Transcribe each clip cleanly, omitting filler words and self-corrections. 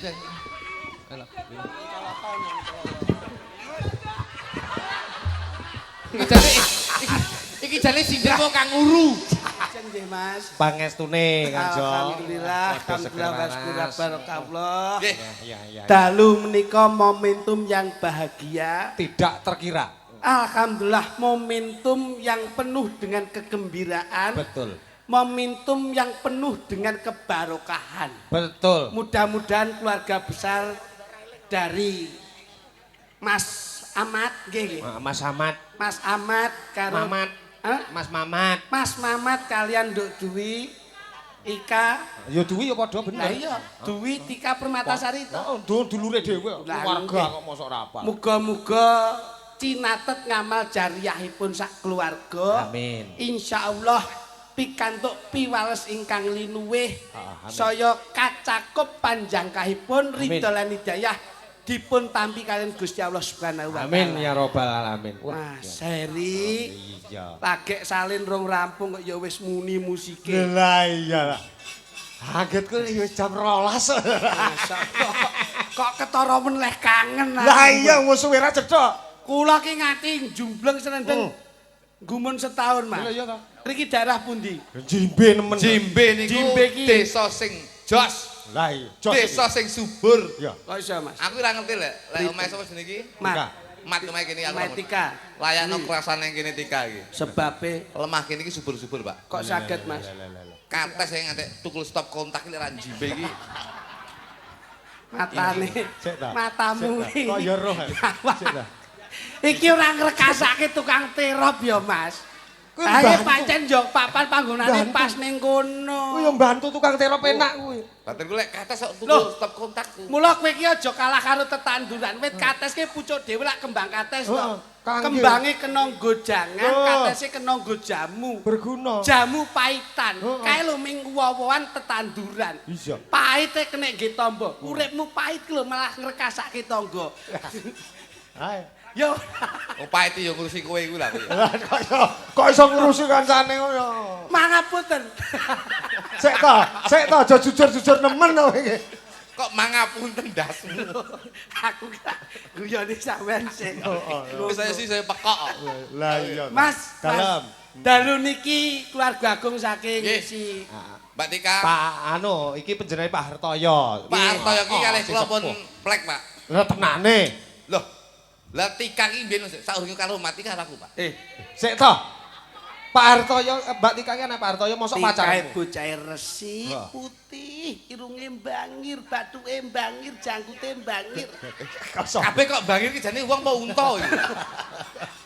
Deng. Iki jane sindir kok kang nguru. Nggih, Mas. Pangestune Kanjeng. Alhamdulillah, alhamdulillah waskurah barakallah. Nggih. Iya. Dalu menika momentum yang bahagia. Tidak terkira. Alhamdulillah momentum yang penuh dengan kegembiraan. Betul. Momentum yang penuh dengan kebarokahan. Betul. Mudah-mudahan keluarga besar dari Mas Ahmad nggih. Mas Ahmad. Mas Ahmad karo Mamat. Hah? Mas Mamat. Mas Mamat kalian Nduk Dwi Ika. Ya duwi ya padha bener. Lah iya, Dwi Tika Permatasari to. Oh, dulure dhewe keluarga kok mosok ora apa. Muga-muga cinatet ngamal jariyahipun sak keluarga. Amin. Insyaallah pikantuk piwales ingkang linuwih Amin. saya kacakup panjangkahipun Amin. ridho lan hidayah dipun tampi kalian Gusti Allah Subhanahu wa taala. Amin ya robbal alamin. Mas Heri Iya. lagek salin rong rampung kok ya wis muni musike. Lah iya. Kagetku wis jam 12. Masa kok ketara meneh kangen. Lah iya wis suwe ra cedhak. Kula ki ngati jumbleng senendeng gumun setahun, Mas. Iya ta. Riki daerah pundi? Jimbe nemen. Jimbe niku Jimbe ki. desa sing jos. Lah iya. Desa sing subur. Iya. Kok iso, Mas? Aku ora ngerti lek omahe sapa jenenge iki? Mat. Mat omahe kene aku. Matika. Layakno kerasane kene Tika iki. Sebabe Lemah kene iki subur-subur, Pak. kok saged, Mas? Kates sing ngantek tukul stop kontak iki lek ra jimbe iki. Matane. Sik ta. Matamu Sik ta. Kok ya roh. Sik ta. Iki ora ngrekasake tukang terop ya, Mas. Kuwi Ayo mbantu. pancen njok papan panggonane Mbantu. pas ning kono. Kuwi yo mbantu tukang terop enak kuwi. Baterku lek kates kok Loh. tukul stop kontakku. Mula kowe iki aja kalah karo tetanduran. Wit kates ki pucuk dhewe lak kembang kates to. Heeh, kangge. Kembange kena nggo jangan, Oh. katese kena nggo jamu. Berguna. Jamu pahitan. Heeh. Kae lho ming uwowoan tetanduran. Iya. Pahite kena nggih tamba. Uripmu pahit lho malah ngrekasake tangga. Ae. Yo. Opahite yo ngurusi kowe iku lah. Kok iso ngurusi kancane ngono. Mangapunten. Sik ta aja jujur-jujur nemen kowe iki. Kok mangapunten dasmu. Aku tak guyone sampean sik. Wis saya pekok. Lah iya. Mas, Dalem. dalu niki keluarga agung saking Nggih. si Mbak Tika, Pak anu iki penjenenge Pak Hartoyo. Pak Hartoyo iki kalih sing kula pun sepuh. plek, Pak. Lah tenane. Loh. Lah Tika iki mbiyen saurunge karo mati karo aku, Pak. Sik to. Pak Hartoyo, Mbak Tika ki anak Pak Hartoyo mosok Tikae pacarmu. bocah resik, Wah. putih, irunge mbangir, bathuke mbangir, janggute mbangir. Kosong. Kabeh kok bangir ki jane wong apa unta iki.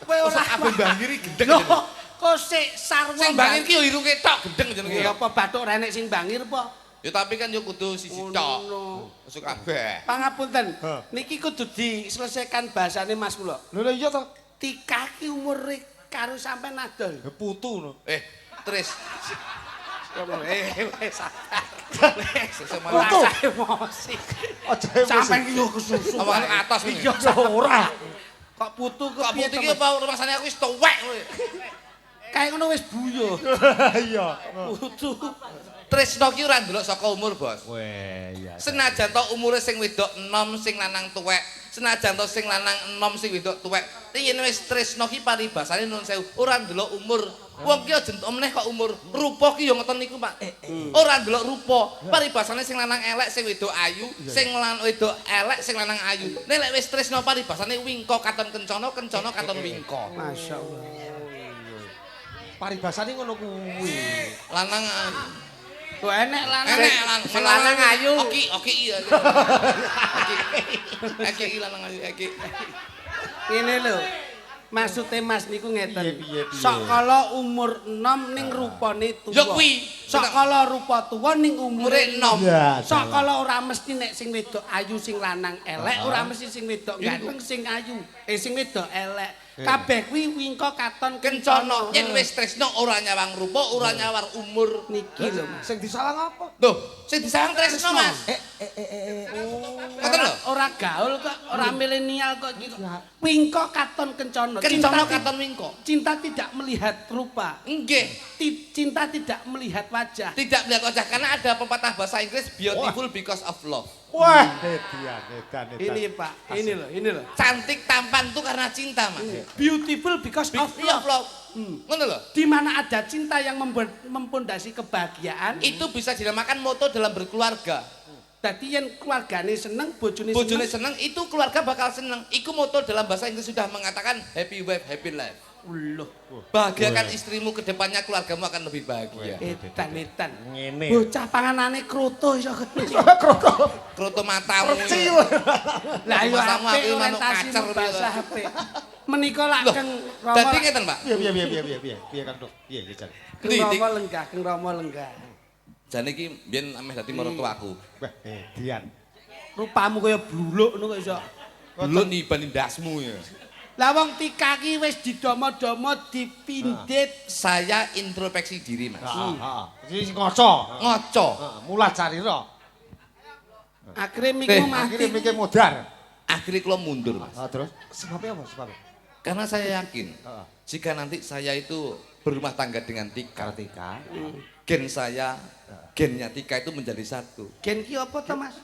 Kowe Ora ora kabeh bangir iki gendeng. Lho, jenenge. kok sik sarwa Sing bangir ki yo irunge tok gendeng jenenge. Ya apa bathuk renek sing bangir apa? Ya tapi kan yo kudu siji tok. Ngono. Masuk kabeh. Pangapunten. Hah. Niki kudu diselesaikan bahasane Mas kula. Lho iya to. Tika ki umure karo sampean adol. Putu no. Tris. Wis Sesuk ora malah usah emosi. Aja emosi. Sampeyan ki yo kesusu. Awal atas iki. Iya Ora. kok putu Kok piye putih to, ki Mas? apa rumasane aku wis tuwek kowe. Kayak ngono wis buyo. Iya. Putu. Tresno ki ora ndelok saka umur, Bos. Weh, iya. Senajan to umure sing wedok enom sing lanang tuwek, senajan to sing lanang enom sing wedok tuwek, yen wis tresno ki paribasane nun sewu, ora ndelok umur. Wong ki aja meneh kok umur. Rupa ki yo ngoten niku, Pak. Ora ndelok rupa. Paribasane sing lanang elek, sing wedok ayu, sing lanang wedok elek, sing lanang ayu. Nek lek wis tresno paribasane wingko katon kencana, kencana katon wingko. Masyaallah. Paribasane ngono kuwi. Lanang ayu. Kok enek lanang. Enek Sing lanang ayu. Oki iya. Oki lanang ayu, oki. Ngene lho. Maksude Mas niku ngeten. Piye. Sok kala umur enom ning rupane tuwa. Ya kuwi. Sok kala rupa tuwa ning umure enom. Ya, Sok kala ora mesti nek sing wedok ayu sing lanang elek, ora mesti sing wedok ganteng sing ayu. Sing wedok elek. Kabeh kuwi wingko katon Kencana kencana. yen wis tresno ora nyawang rupa, ora nyawang umur. Niki lho Mas. Sing disalang apa? Loh, sing disayang tresno, Mas. Ngoten lho. Ora gaul kok, ora milenial kok gitu. Wingko katon kencana. Kencana katon wingko. Cinta tidak melihat rupa. Nggih. Cinta tidak melihat wajah. Tidak melihat wajah karena ada pepatah bahasa Inggris beautiful because of love. Wah, edan. Ini Pak, ini loh. Cantik tampan itu karena cinta, Mas. Beautiful because of love. Love. Ngono lho. Di mana ada cinta yang mempondasi kebahagiaan, Itu bisa dinamakan moto dalam berkeluarga. dadi yen keluargane seneng, bojone Bojone seneng. seneng, itu keluarga bakal seneng. Iku moto dalam bahasa Inggris sudah mengatakan happy wife, happy life. Loh, Bahagiakan istrimu ke depannya keluargamu akan lebih bahagia. edan. Ngene. Bocah panganane kroto iso Kroto matamu. Lah yo Masamu apik aku manuk orientasi kacer bahasa piye. apik. Menika lak Loh, Kang dadi Rama. ngeten, Pak. Piye Kang Dok? Piye Jan? Kang Rama lenggah, Kang Rama lenggah. Jane iki mbiyen ameh dadi maratuaku. Wah, edan. Rupamu kaya bluluk ngono kok iso. Belum nibani ndasmu ya. Lah wong Tika ki wis didomo-domo dipindit. Saya introspeksi diri, Mas. Heeh. Iki ngaca. Ngoco. Mulat carira. Akhire mikmu Akhire mati. mikir modar. Akhirnya kula mundur, Mas. Terus sebabnya apa? Sebabnya? Karena saya yakin Heeh. jika nanti saya itu berumah tangga dengan Tika, Kartika. gen saya, gennya Tika itu menjadi satu. Gen ki apa to, Mas?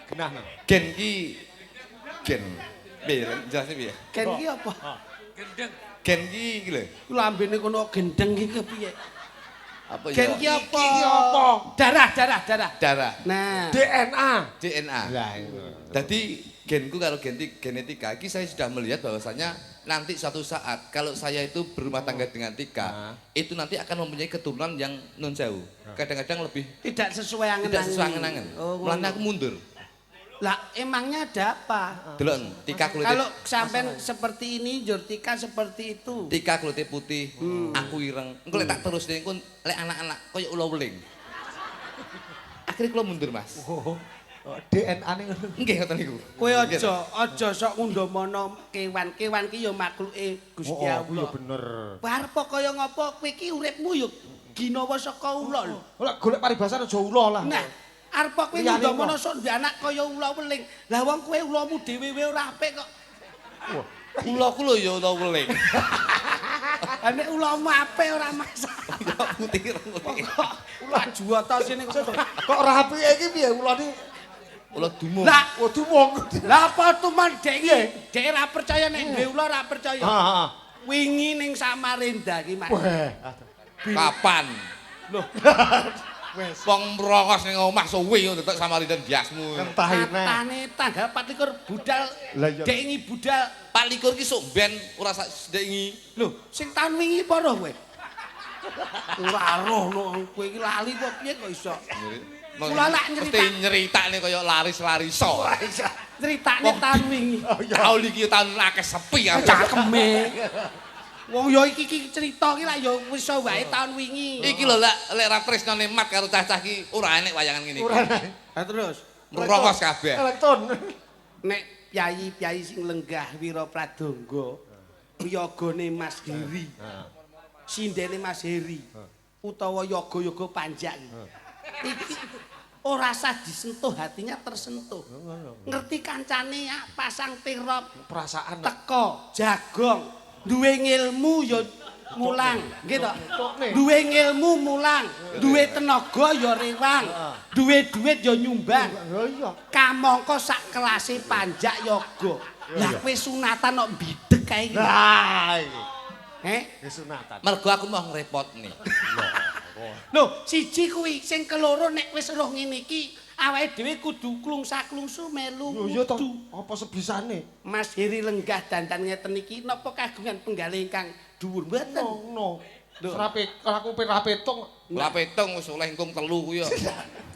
Genah. Gen ki gen. Piye jelasnya piye? Gen ki apa? Gen ki iki lho. Ku lambene kono gendeng ki kepiye? Apa ya? Gen ki apa? Iki apa? Darah. Darah, Nah, DNA. DNA. Lah itu. Jadi genku kalau genetika ini saya sudah melihat bahwasanya nanti suatu saat kalau saya itu berumah tangga dengan Tika, itu nanti akan mempunyai keturunan yang non jauh. Kadang-kadang lebih tidak sesuai angen-angen. tidak sesuai angen-angen. Oh, Mulanya aku mundur. lah emangnya ada apa? Delok Tika kulitnya Kalau sampean seperti ini, Jortika seperti itu. Tika kulitnya putih, aku ireng. Engko lek tak terus engko lek anak-anak koyo ula weling. Akhirnya kula mundur, Mas. DNA-ne ngono. Nggih ngoten niku. Kowe aja sok ngundomono kewan-kewan ki ya makhluke Gusti Iya Allah. bener. Arep kaya ngapa kowe iki uripmu ya ginawa saka ula lho. Lah golek paribasan aja ula lah. Nah, arep kowe Liyane ngundomono kok. sok ndek anak kaya ula weling. Lah wong kowe ulamu dhewe ora apik kok. Ulaku lho ya ula weling. Lah nek ulamu apik ora masalah. Ula putih ireng. Ula juwata sini kok. Kok ora apike iki piye ulane? Ula dumung. Lah, Waduh wong. lah apa tuman dek iki? Dek ora percaya nek duwe ula ora percaya. Heeh. Wingi ning Samarinda ki, Mas. Wah. Kapan? Loh, Wes. Wong mrokos ning omah suwi ngono tetek Samarinda biasmu. Entahine. katane tanggal 24 budal. Lah iya. Dek ini budal. Pak likur ki sok ben ora sak sedengi. Lho, sing tahun wingi apa roh kowe? Ora roh no, kowe iki lali apa piye kok iso? Kula lak mesti nyeritakne kaya laris-lariso. Critane tahun wingi. Kaul iki tahun akeh sepi ya. Cakeme. Wong ya iki cerita ki lak ya wis iso wae tahun wingi. Iki lho lek ra tresnane mat karo cah-cah ki ora enek wayangan ngene iki. Ora enek. Lah terus Merokos kabeh. Elektron. nek piyayi-piyayi sing lenggah Wira Pradangga wiyagane Mas Heri. Sindene Mas Heri. Utawa yoga-yoga panjang. Iki ora sah disentuh, hatinya tersentuh. Ngerti kancane ya, pasang tirop, Perasaan. teko, jagong, duwe ngilmu ya mulang, gitu. Tok-tok Duwe ngilmu mulang, duwe tenaga ya rewang, duwe duit ya nyumbang. Lah iya. Kamangka sak kelase panjak yoga. Lah kowe sunatan kok bidhek kae iki. Lah iki. Wis sunatan. Mergo aku mau ngrepotne. Lho, siji kuwi, sing keloro nek wis roh ngene iki, awake dhewe kudu klungsa-klungsu melu Yo yo to. wudu. Apa sebisane? Mas Heri lenggah dandan ngeten iki napa kagungan penggalih ingkang dhuwur mboten? No. Rape aku petung. Ora petung wis oleh engkung 3 kuwi ya.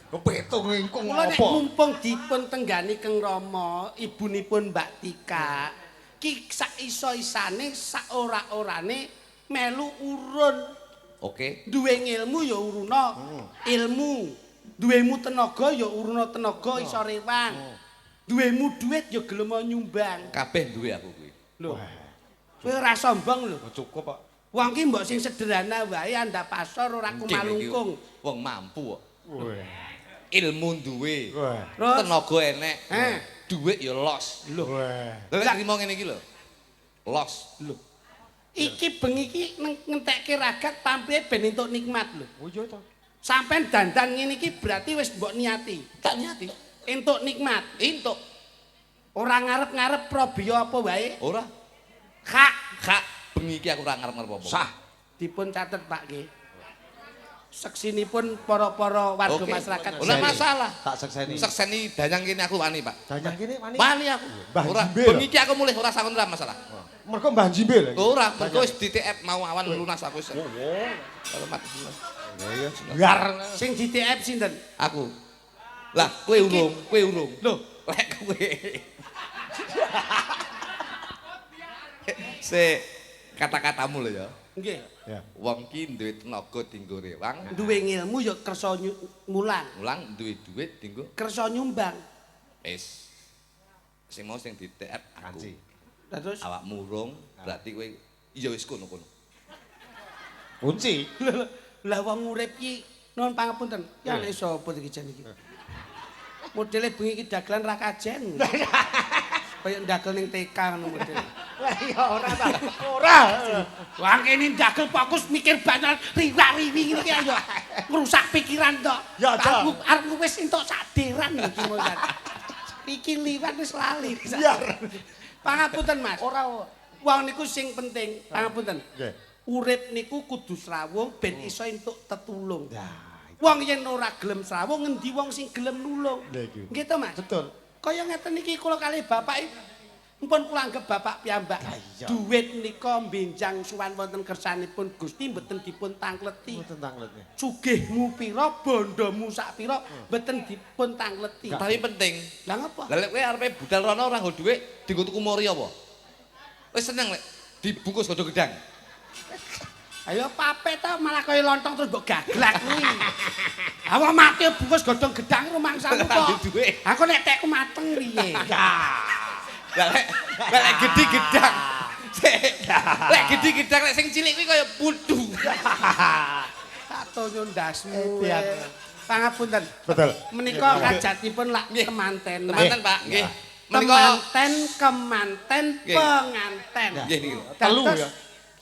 Kepetung engkung Kula nek apa? mumpung dipun tenggani Kang Rama, ibunipun Mbak Tika, ki sak iso-isane sak ora-orane melu urun. Oke. Duwe ngilmu ya uruna ilmu. Duwemu tenaga ya uruna tenaga iso rewang. Duwemu duit ya gelem nyumbang. Kabeh duwe aku kuwi. Lho. Kowe ora sombong lho. Cukup, Pak. Wong ki mbok sing sederhana wae anda pasar ora kumalungkung. Wong mampu kok. Wah. Ilmu duwe. Wah. Terus Tenaga enek. duit ya los. Lho. Lha trimo ngene iki lho. Los. Lho. Iki bengi iki ngentekke ragat pamrih ben entuk nikmat lho. Oh iya to. Sampeyan dandan ngene iki berarti wis mbok niati. Tak niati. Entuk nikmat. Entuk. Ora ngarep-ngarep probiya apa wae. Ora. Hak Bengi iki aku ora ngarep-ngarep apa. Sah. dipun catet Pak nggih. Seksinipun para-para warga Oke. masyarakat. Ora masalah. Tak sekseni. Sekseni danyang kene aku wani, Pak. Danyang kene wani. Wani aku. Mbah Ora Jimbel. bengi iki aku mulih ora sakon ora masalah. Mergo Mbah Jimbel. Ora, mergo wis di TF mau awan lunas aku wis. Hormat. Iya. Biar Sing di TF sinten? Aku. Lah, kowe urung. Loh, Lek kowe. Se kata-katamu lho ya. nggih. ya. Wong ki duwe tenaga dienggo rewang, Duwe ngilmu ya kersa mulang, mulang duwe duit dienggo kersa nyumbang. wis. Sing mau sing di TF aku. Kanci. Terus Awakmu urung, berarti kowe iya wis kono-kono. Kunci. lah wong urip ki nuwun pangapunten. Ya nek sapa iki jan iki? Modele bengi iki dagelan ra kajen. Kaya ndagel ning TK ngono model. Lah iya ora ta. Ora. Wong kene ndagel fokus mikir banyak riwa-riwi ngene iki ayo. Ngrusak pikiran tok. Ya, Cak. Aku arep wis entuk saderan iki Mas. Iki liwat wis lali. Biar. Pangapunten Mas. Ora. Wong niku sing penting, pangapunten. Nggih. Urip niku kudu srawung ben iso entuk tetulung. Ya. Wong yen ora gelem srawung ngendi wong sing gelem nulung. Lha iki. Nggih to Mas? Betul. Kaya ngeten iki kula kalih bapak mpun kula anggap bapak piyambak. iya. Duit nika benjang suwan wonten kersanipun Gusti mboten dipun tangleti. Tentang letnya. Sugihmu pira, bondomu sak pira mboten dipun tangleti. Tapi penting. Lah ngapa? Lah lek kowe arepe budal rono ora nggo dhuwit, dienggo tuku mori apa? Wis seneng lek dibungkus godhong gedang. Ayo pape ta malah kaya lontong terus mbok gaglak kuwi. Awak mati bungkus godhong gedang rumangsamu kok. Duit. Aku nek tekku mateng piye? Lah lek gedhi gedang. Lek gedhi gedang lek sing cilik kuwi kaya pudu. Sato ndasmu. Pian. Pangapunten. Betul. Menika kajatipun lak Nggih. temanten. Temanten, Pak. Nggih. Menika Temanten, kemanten, Nggih. penganten. nggih niki lho. Telu Dados ya.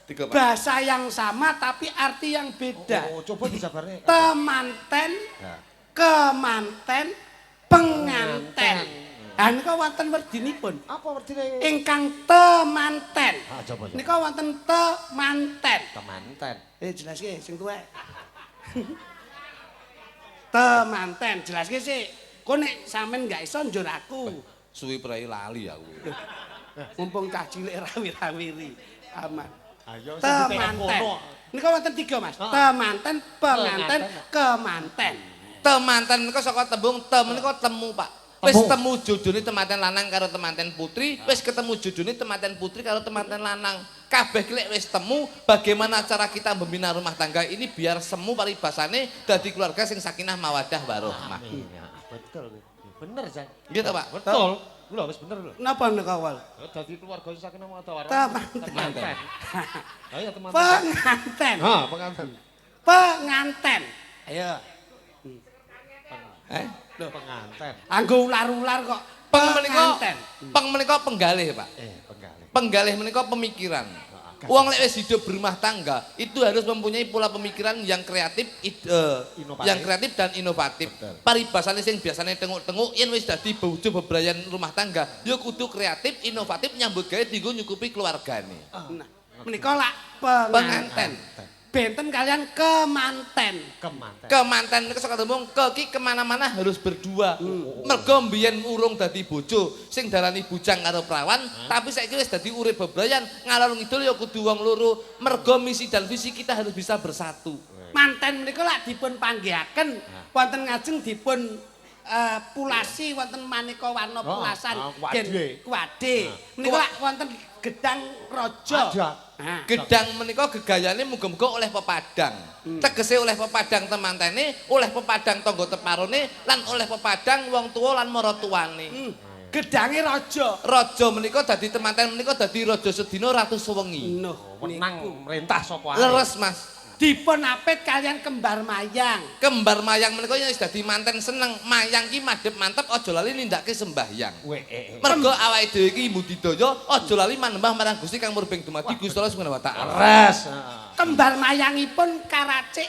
Tiga, Pak. bahasa yang sama tapi arti yang beda. Oh, coba disabarnya. Temanten, Ya. kemanten, penganten. Lah nika wonten werdinipun. Apa artine? Ingkang temanten. Ah, coba. Nika wonten temanten. Temanten. Jelaske sing tuwek. Temanten, jelaske sik. Kok nek sampean gak iso njur aku. Suwi prai lali aku. Mumpung cah cilik rawi-rawiri. Aman. Ayo Temanten. Nika wonten 3, Mas. Temanten, penganten, kemanten. Temanten menika saka tembung tem menika temu, Pak. Wis temu jodone temanten lanang karo temanten putri, wis ketemu jodone temanten putri karo temanten lanang. Kabeh ki lek wis temu, bagaimana cara kita membina rumah tangga ini biar semu paribasane dadi keluarga sing sakinah mawaddah warahmah. Iya, betul. Bener, Jan. Gitu, Pak. Betul. Lho wis bener lho. Napa nika awal? Dadi keluarga sing sakinah mawaddah warahmah. Temanten. Ayo teman-teman. Penganten. Ha, penganten. Penganten. Ayo. Lho, penganten. Anggo ular-ular kok. Peng menika penggalih, Pak. Penggalih. Penggalih menika pemikiran. Uang lek wis hidup berumah tangga itu harus mempunyai pola pemikiran yang kreatif, Inovatif. yang kreatif dan inovatif. Betul. Paribasane sing biasane tenguk-tenguk yen wis dadi bojo bebrayan rumah tangga, ya kudu kreatif, inovatif nyambut gawe dienggo nyukupi keluargane. Nah, menika lak penganten. Benten kalian kemanten. Kemanten. Kemanten niku saka tembung ke ki kemana-mana harus berdua. Mergo mbiyen urung dadi bojo, sing darani bujang karo prawan, tapi saiki wis dadi urip bebrayan, ngalor ngidul ya kudu wong loro. Mergo misi dan visi kita harus bisa bersatu. Manten menika lak dipun panggihaken wonten ngajeng dipun pulasi wonten maneka warna pulasan kuwade. Menika lak wonten gedang raja. Nah, Gedang menika gegayane muga-muga oleh pepadang. Tegese oleh pepadang temantene, oleh pepadang tangga teparone, lan oleh pepadang wong tuwa lan maratuwane. gedange raja. Raja menika dadi temanten menika dadi raja sedina ratu sewengi. Nuh, Wenang merintah sapa ae. Leres, Mas. Dipun apit kalian kembar mayang. Kembar mayang menika wis dadi manten seneng. Mayang ki madhep mantep aja lali nindakake sembahyang. Mergo awake dhewe iki budidaya aja lali manembah marang Gusti kang murbeng dumadi Gusti Allah Subhanahu wa taala. Res. Kembar mayangipun karacik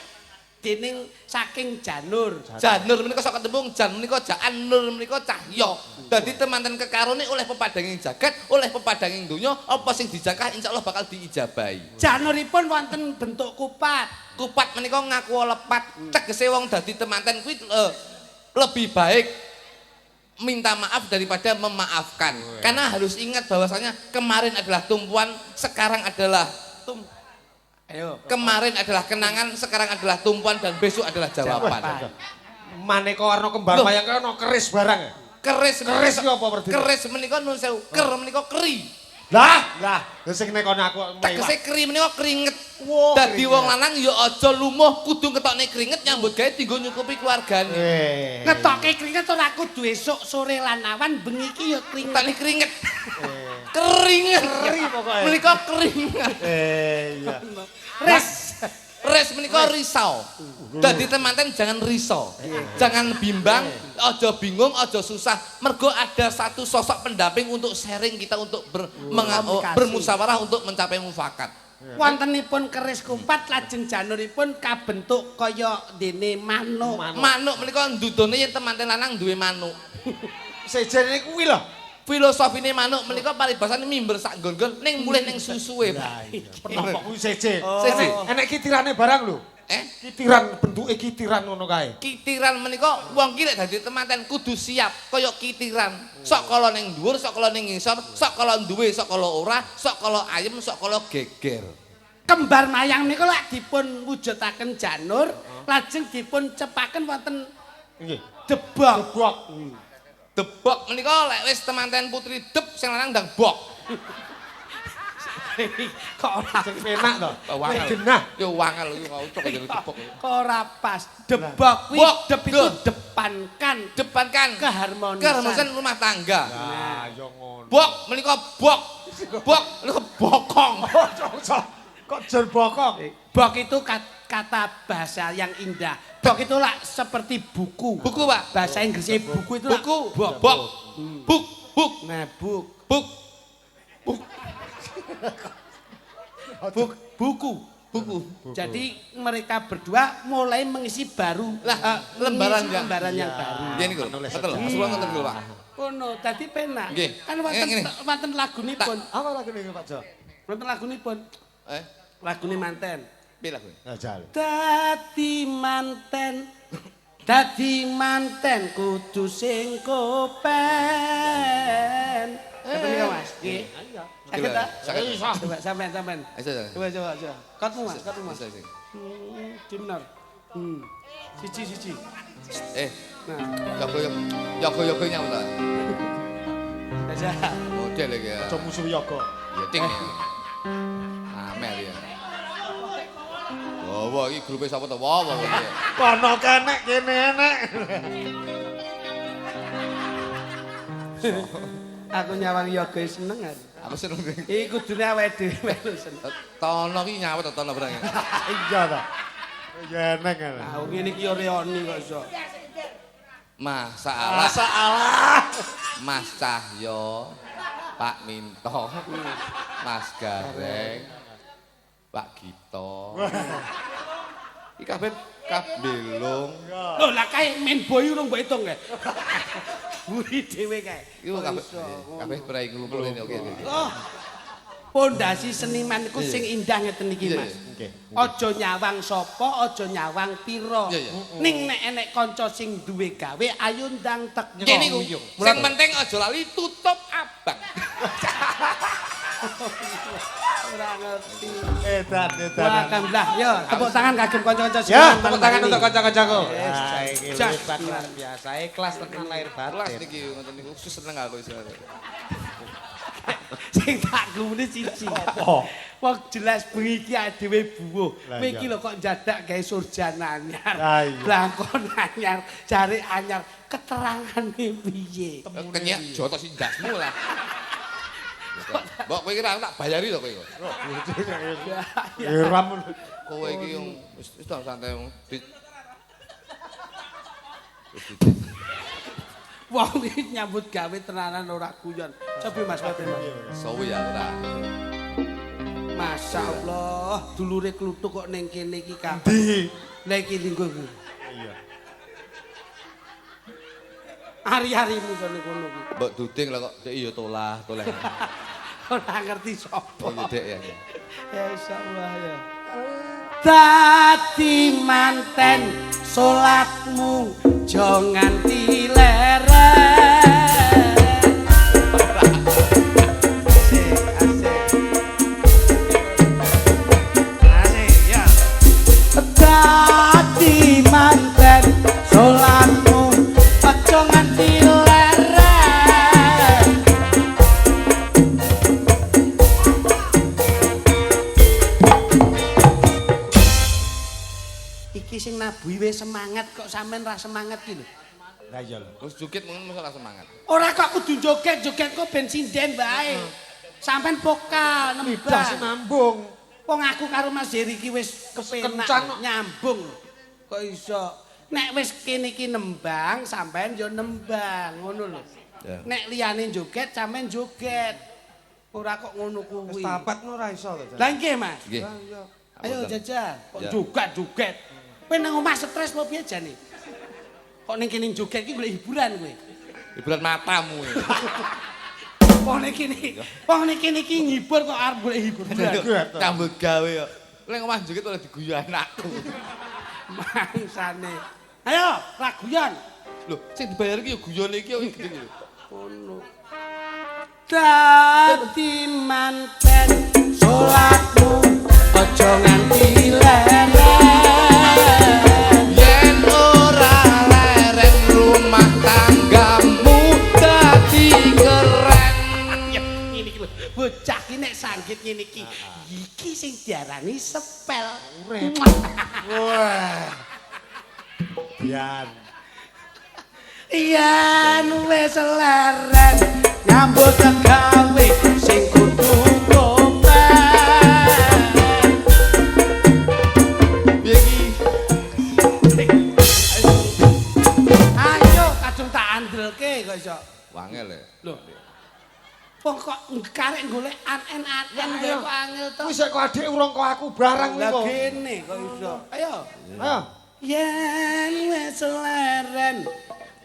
dening saking janur. Janur menika saka tembung jan menika jaan, nur menika cahya. Dadi temanten kekarone oleh pepadanging jagat, oleh pepadanging donya, apa sing dijakah insyaallah bakal diijabahi. Januripun wonten bentuk kupat. Kupat menika ngaku lepat, tegese wong dadi temanten kuwi lebih baik minta maaf daripada memaafkan. Karena harus ingat bahwasanya kemarin adalah tumpuan, sekarang adalah Ayo. kemarin adalah kenangan, sekarang adalah tumpuan dan besok adalah jawaban. Maneka warna kembar mayang kaya ono keris barang. Keris Keris ki apa berarti? Keris menika nun sewu, ker menika keri. Lah, sing nekone aku Tegese keri menika keringet. Wow, Dadi keringet. wong lanang ya aja lumuh kudu ngetokne keringet nyambut gawe dienggo nyukupi keluargane. Ngetoke keringet ora kudu esuk sore lan awan bengi iki ya keringet. Ngetokne keringet. Keringet. Keri pokoke. Menika keringet. Iya. Res menika risau. Dadi temanten jangan risau. Jangan bimbang, aja bingung, aja susah. Mergo ada satu sosok pendamping untuk sharing kita untuk bermusyawarah untuk mencapai mufakat. Wontenipun keris kupat lajeng januripun kabentuk kaya dene manuk. Manuk menika ndudone yen temanten lanang duwe manuk. Sejene kuwi lho. Filosofine manuk menika paribasane mimber sak nggon-nggon ning mulih ning susuwe, Pak. Penapa kuwi seje. Seje. Enek kitirane barang lho. Kitiran bentuke kitiran ngono kae. Kitiran menika wong ki lek dadi temanten kudu siap kaya kitiran. Sok kala ning dhuwur, sok kala ning ngisor, sok kala duwe, sok kala ora, sok kala ayem, sok kala geger. Kembar mayang niku lek dipun wujudaken janur, lajeng dipun cepaken wonten Nggih. debok. Debok. Debok menika lek wis temanten putri deb sing lanang ndang bok. Kok ora Sing penak to. Wangal. Genah. Yo wangal yo utuk kaya debok. kok ora pas. Debok kuwi Bok, deb itu duh. depankan Depankan keharmonisan. keharmonisan rumah tangga. Nah, yo ngono. Bok menika bok. Bok menika bokong. Kok jar bokong? Bok itu kata bahasa yang indah. Bok itu lah seperti buku. Buku, Pak. Bahasa Inggrisnya buku itu lah Buku. bok. Bok. Buk. Buk. Nah, buk. Buk. Buku. Buku. Jadi mereka berdua mulai mengisi baru Lah, lembaran mengisi yang lembaran yang baru. Iya niku. Betul. Sebelum ngoten niku, Pak. Kono, dadi penak. Nggih. Kan Ngene. wonten lagunipun. Apa lagi nih Pak Jo? Wonten lagunipun. Lagune manten. Piye lagu? Nah, jal. Dadi manten. Dadi manten kudu sing kopen. Kata niku Mas. Nggih. Sakit ta? Sakit. Coba sampean. Ayo. Coba. Katmu Mas. Bisa. Dimnar. Siji. Nah, Yogo nyawut ta. aja. Model iki ya. Aja musuh yoga. Ya ting. Amel ya. Wah, iki grupe sapa to? Wah. Kono kenek kene enek. Aku nyawang yoga seneng aku. Aku seneng. Iki kudune awake dhewe melu seneng. Tono ki nyawut tono barang. Iya ta. Ya enek kan. Ah, ngene iki yo reoni kok iso. Masalah. Masalah. Mas Cahyo, Pak Minto, Mas Gareng, Pak Gito. Iki kabeh kabelong. Lho lah kae main boy urung mbok hitung kae. Buri dhewe kae. Iku kabeh prai ngumpul ini oke. Oh. Pondasi seniman iku sing indah ngeten iki, Mas. Nggih. Aja nyawang sapa, aja nyawang pira. Iya. Ning nek enek kanca sing duwe gawe ayo ndang tek. Nggih niku. Sing penting aja lali tutup abang. Ora ngerti. Edan. Wah, alhamdulillah. Yo, tepuk tangan kagem kanca-kanca Ya, seniman. tepuk tangan untuk kanca-kancaku. Yes, Jas luar biasa, ikhlas tekan lahir Kelas batin. niki ngoten niku seneng aku iso. Sing tak gumune siji. Apa? Wong jelas bengi iki dhewe buwuh. Lah Kowe iya. iki lho kok jadak gawe surjan anyar. Lah iya. Blangkon anyar, jare anyar. Keterangane piye? Kenyak jotos indasmu lah. Kok Mbok kowe kira tak bayari to kowe. Heram. Kowe iki yang wis santai wong. Wong iki nyambut gawe tenanan ora guyon. Coba Mas Fatin. Sawi ya ora. Masya Allah, dulure kluthuk kok ning kene iki kabeh. Ndi? Lah iki linggo. Iya. Ari-arimu kene kono kuwi. Mbok duding lah kok dek ya toleh. Ora ngerti sapa. Oh ya dek ya. Ya insyaallah ya. Dadi manten salatmu jo nganti leren. Dadi manten salatmu aja nganti leren. Iki sing nabuhi wis semangat kok sampean ra semangat ki lho. Lah iya lho. Terus jukit mung masalah semangat. Ora kok kudu joget-joget kok ben sinden bae. Sampean vokal Lidah nembang. nambung. Wong aku karo Mas Heri iki wis kepenak Kencang. nyambung. Kok iso? Nek wis kene iki nembang, sampean yo nembang, ngono lho. Ya. Nek liyane joget, sampean joget. Ora kok ngono Wis kuwi. tapat ora iso to. Lah nggih, Mas. Nggih. Lah iya. Ayo jajal. Kok Ya. joget-joget. Kowe nang omah stres apa piye jane? Kok ning kene joget iki golek hiburan kowe? Hiburan matamu. Wong ning kene iki ngibur kok arep golek hiburan. Kambut gawe kok. Lek omah jukit ora diguyu anakku. Mangsane. Ayo, ra guyon. Lho, sing dibayar iki ya guyone iki kok gede lho. Ngono. Dadi manten salatmu aja nganti leren. Yen ora lereng rumah tanggamu dadi keren. Ya, ini iki lho. Bocah iki nek sanggit ngene iki. Iki sing diarani sepel. Wah. Biar. Yen wis leren nyambut gawe sing kudu gopen. Piye iki? Ayo kadung tak andelke kok iso. Wangel ya. Lho. Wong kok karek golek anen-anen Ayo. kok angel to. Wis kok adik urung kok aku barang Lah kok. kene kok iso. Ayo. Ayo. Yen wis leren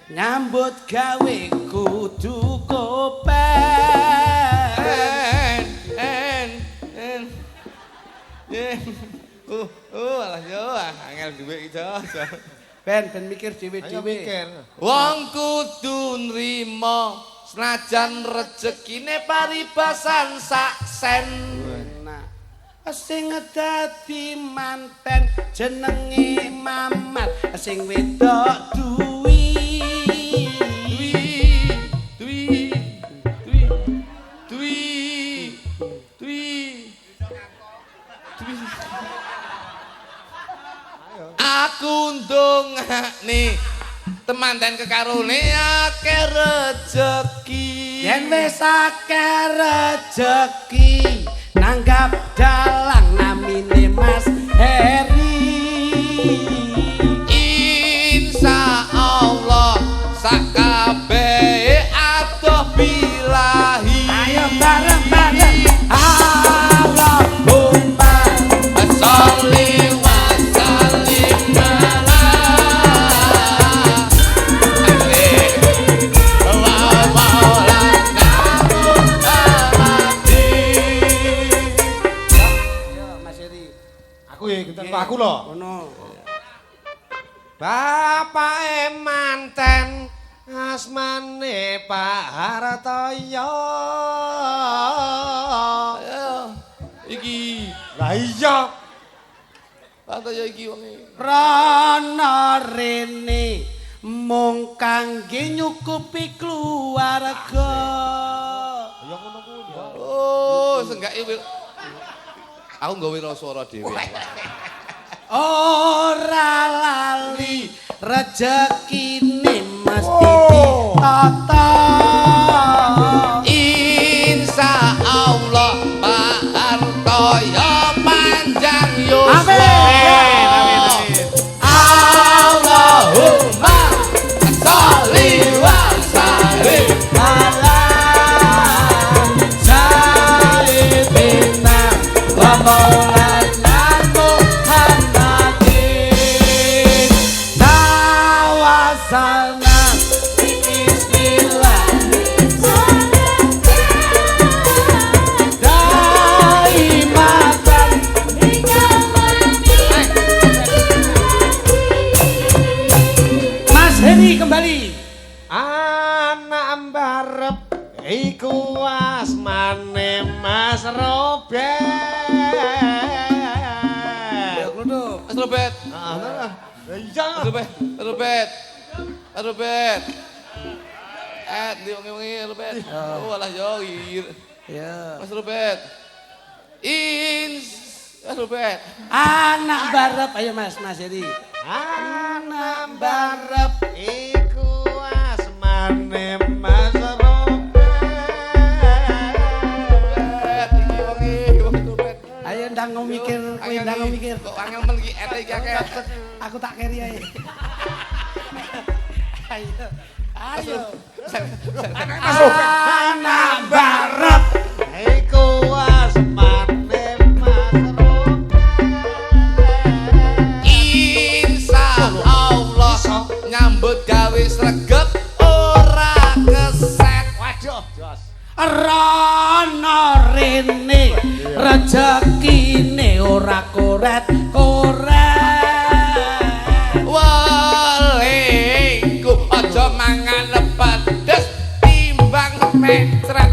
nyambut gawe kudu kopen. En. Alah yo angel dhuwit iki jo. Ben mikir Ayo dhewe-dhewe. mikir. Wong kudu nrimo senajan rezekine paribasan sak sen. Nah, sing dadi manten jenenge Mamat, sing wedok Dwi. Aku ndongakne temanten kekarone akeh rejeki. Yen wis akeh rejeki nanggap dalang namine Mas Heri. Insyaallah sakabehe adoh bilahi. Ayo bareng-bareng. Allahumma sholli wa sallim ala wa maulana Muhammadin. Ayo Mas Heri. Aku ya genten kok aku lho. Ngono. Bapake manten asmane Pak Hartoyo. Ayo iki Lah iya. kata ya iki wong iki. Rana rene mung kangge nyukupi keluarga. Ya ngono kuwi. Oh, senggake aku nggawe swara dhewe. Ora lali rezekine mesti ditata. Insyaallah iku asmane Mas Robert. Ya kluduk. Mas Robert. Iya. Robert. Robert. Robert. Di wengi-wengi Robert. Oh alah yo. Ya. Mas Robert. Mas Robert. Anak barep ayo Mas Heri. Anak barep iku asmane Mas Robert. Iki wengi Robert. Ayo ndang mikir, kowe ndang mikir. Kok angel men iki ete iki akeh. Aku tak keri ae. Ayo. Ayo. Anak barep Iku asmane Mas Robert. Insyaallah nyambut gawe sregep ora keset. Waduh, jos. rono rene rezekine ora koret-koret Waliku aja mangan pedes timbang mecret.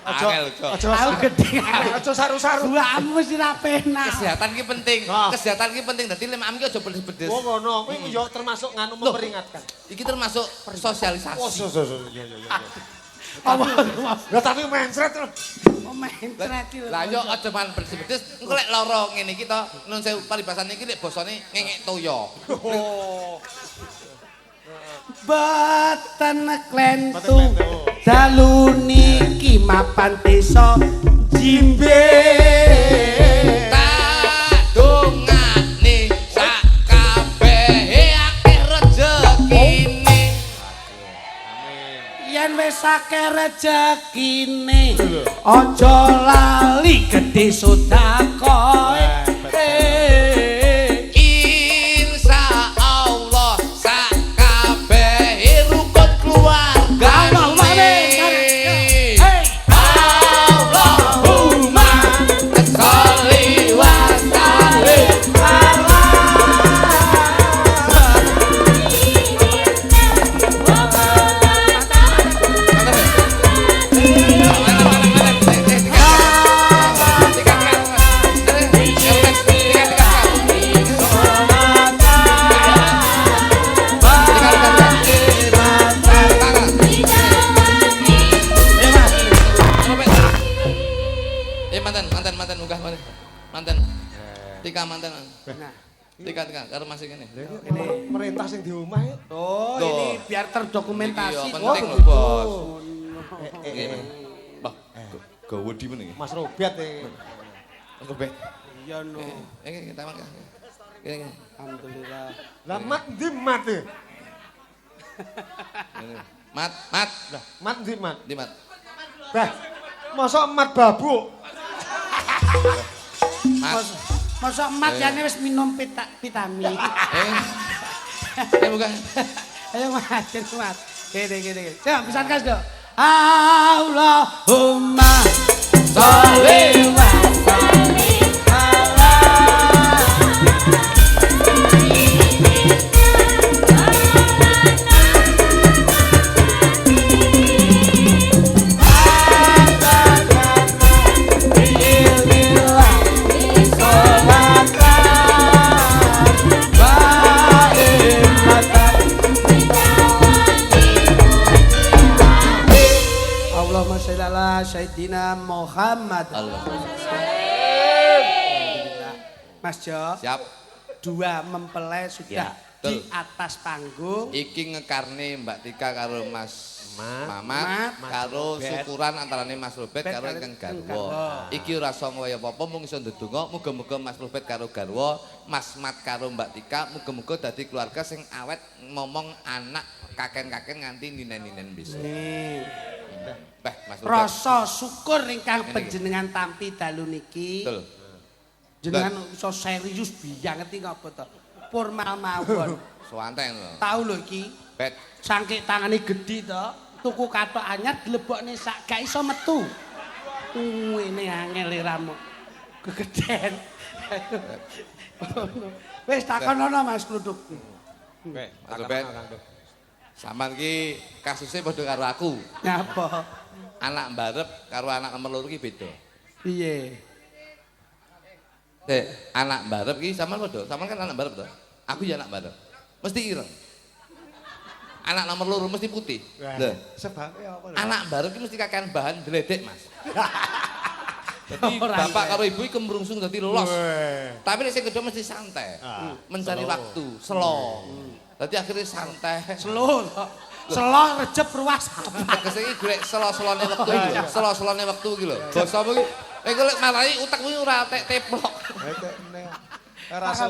Angel, Aja aku gedhe aja saru-saru. buamu wis ora penak kesehatan ki penting. Ah. Kesehatan ki penting. Dadi lem am ki aja pedes-pedes. Oh ngono, kuwi yo termasuk nganu memperingatkan. Iki termasuk sosialisasi. Oh, iya. apa Ya tapi mencret terus. mencret iki Lah yo aja mangan pedes-pedes. Engko lek lara ngene iki to, nun sewu paribasane iki lek basane ngengek toyo. Oh. Boten klentu dalu niki mapan desa Jimbe Tak dongane sak kabehe akeh rejekine. yen wis akeh rejekine aja lali gedhe sedekah Insyaallah sak kabehe rukun keluarga. Allahumma sholli wa sallim mantan munggah mantan. Tika mantan. Nah, Tika karo masih kene. Ini perintah sing di omah ya. oh Tuh. ini biar terdokumentasi. Iki yo penting lho, begitu. Bos. Bah, gawe di meneh. Mas Robert e. Mas Robert. Iya no. Kita makan. Kene. Alhamdulillah. Lah mat ndi mat e? Mat. Lah mat ndi mat? Di mat. Bah. Mosok mat babuk. Mat. Masa emat jane wis minum vitamin. Bukan. Ayo mat, mat. Gede. Coba pisan kas dok. Allahumma sholli wa sallim ala Allahumma sholli ala Sayyidina Muhammad. Alhamdulillah. Mas Jo, Siap. dua mempelai sudah Ya, di betul. atas panggung. Iki ngekarne Mbak Tika karo Mas Mamat Mat, karo Robert. syukuran antarane Mas Robert karo karo ingkang ingkang garwa. garwa. Iki ora sanga kaya apa-apa mung iso ndedonga muga-muga Mas Robert karo garwa, Mas Mat karo Mbak Tika muga-muga dadi keluarga sing awet momong anak kaken-kaken nganti ninen-ninen besok. Beh, Mas Robert. Rasa syukur ingkang Ngene iki. panjenengan tampi dalu niki. Betul. Jenengan iso serius banget iki ngapa to? Formal mawon. Suwanten lho. Tahu lho iki, Bet. sangkik tangane gedhi to, tuku kathok anyar dilebokne sak gak iso metu. Ngene angel ramu. Kegeden. Wis takonono Mas Kluduk. Oke, Mas Ruben. Sampeyan ki kasusé padha karo aku. Ngapa? Anak mbarep karo anak nomor loro ki beda. Piye? Anak mbarep ki sampean padha. Sampean kan anak mbarep to. Aku ya anak mbarep. Mesti ireng. Anak nomor loro mesti putih. Lho, Sebabnya apa lho? anak mbarep ki mesti kakean bahan dledek, Mas. Jadi Ora bapak entek. karo ibu iki kemrungsung dadi los. Weh. Tapi nek sing kedua mesti santai. Mencari waktu, slow. Dadi akhirnya santai. Selo. Selo rejep ruas apa? Tegese iki golek selo-selone wektu iki lho. Selo-selone wektu iki lho. Basa apa iki? Nek golek marai utekmu ora teplok. Mas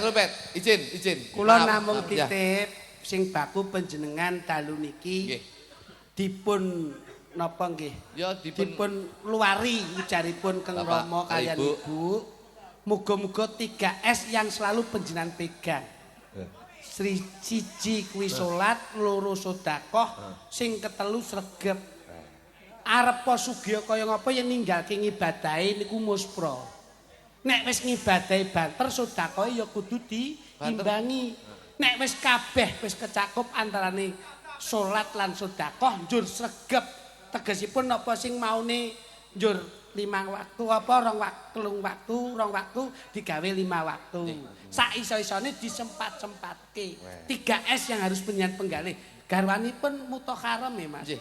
Robert, izin. Kula Maaf, namung maaf, ya. titip sing baku panjenengan dalu niki Nggih. dipun napa nggih? Ya Dipun luari ujaripun Kang Bapak, Rama kaliyan Ibu. Ibu. Muga-muga 3S yang selalu panjenengan pegang. Sri siji kuwi salat, loro sedekah, sing ketelu sregep. Arep sugih kaya ngapa yen ninggalke ngibadahe niku muspra. Nek wis ngibadahe banter sedekahe ya kudu diimbangi. Nek wis kabeh wis kecakup antarane salat lan sedekah njur sregep. Tegesipun napa sing maune njur 5 waktu apa 2 waktu digawe 5 waktu. Sak iso-isone disempat-sempatke. 3S yang harus penyan penggalih. Garwanipun mutokharam ya Mas. Nggih.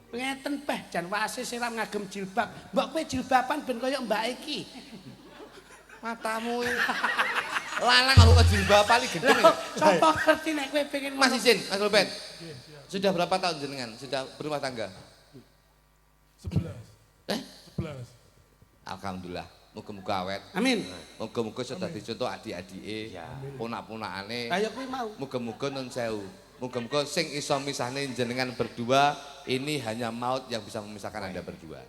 Ngeten peh jan wase siram ngagem jilbab. Mbok kowe jilbaban ben kaya mbak iki. Matamu iki. Lanang karo jilbab paling gedhe. Coba ngerti nek kowe pengen Mas izin, Mas Robert. Sudah berapa tahun jenengan sudah berumah tangga? 11. Eh? 11. Alhamdulillah. Muga-muga awet. Amin. Muga-muga iso dadi contoh adik-adike, ponak-ponakane. Kaya kuwi mau. Muga-muga nun sewu. Muga-muga sing iso misahne jenengan berdua ini hanya maut yang bisa memisahkan Anda berdua.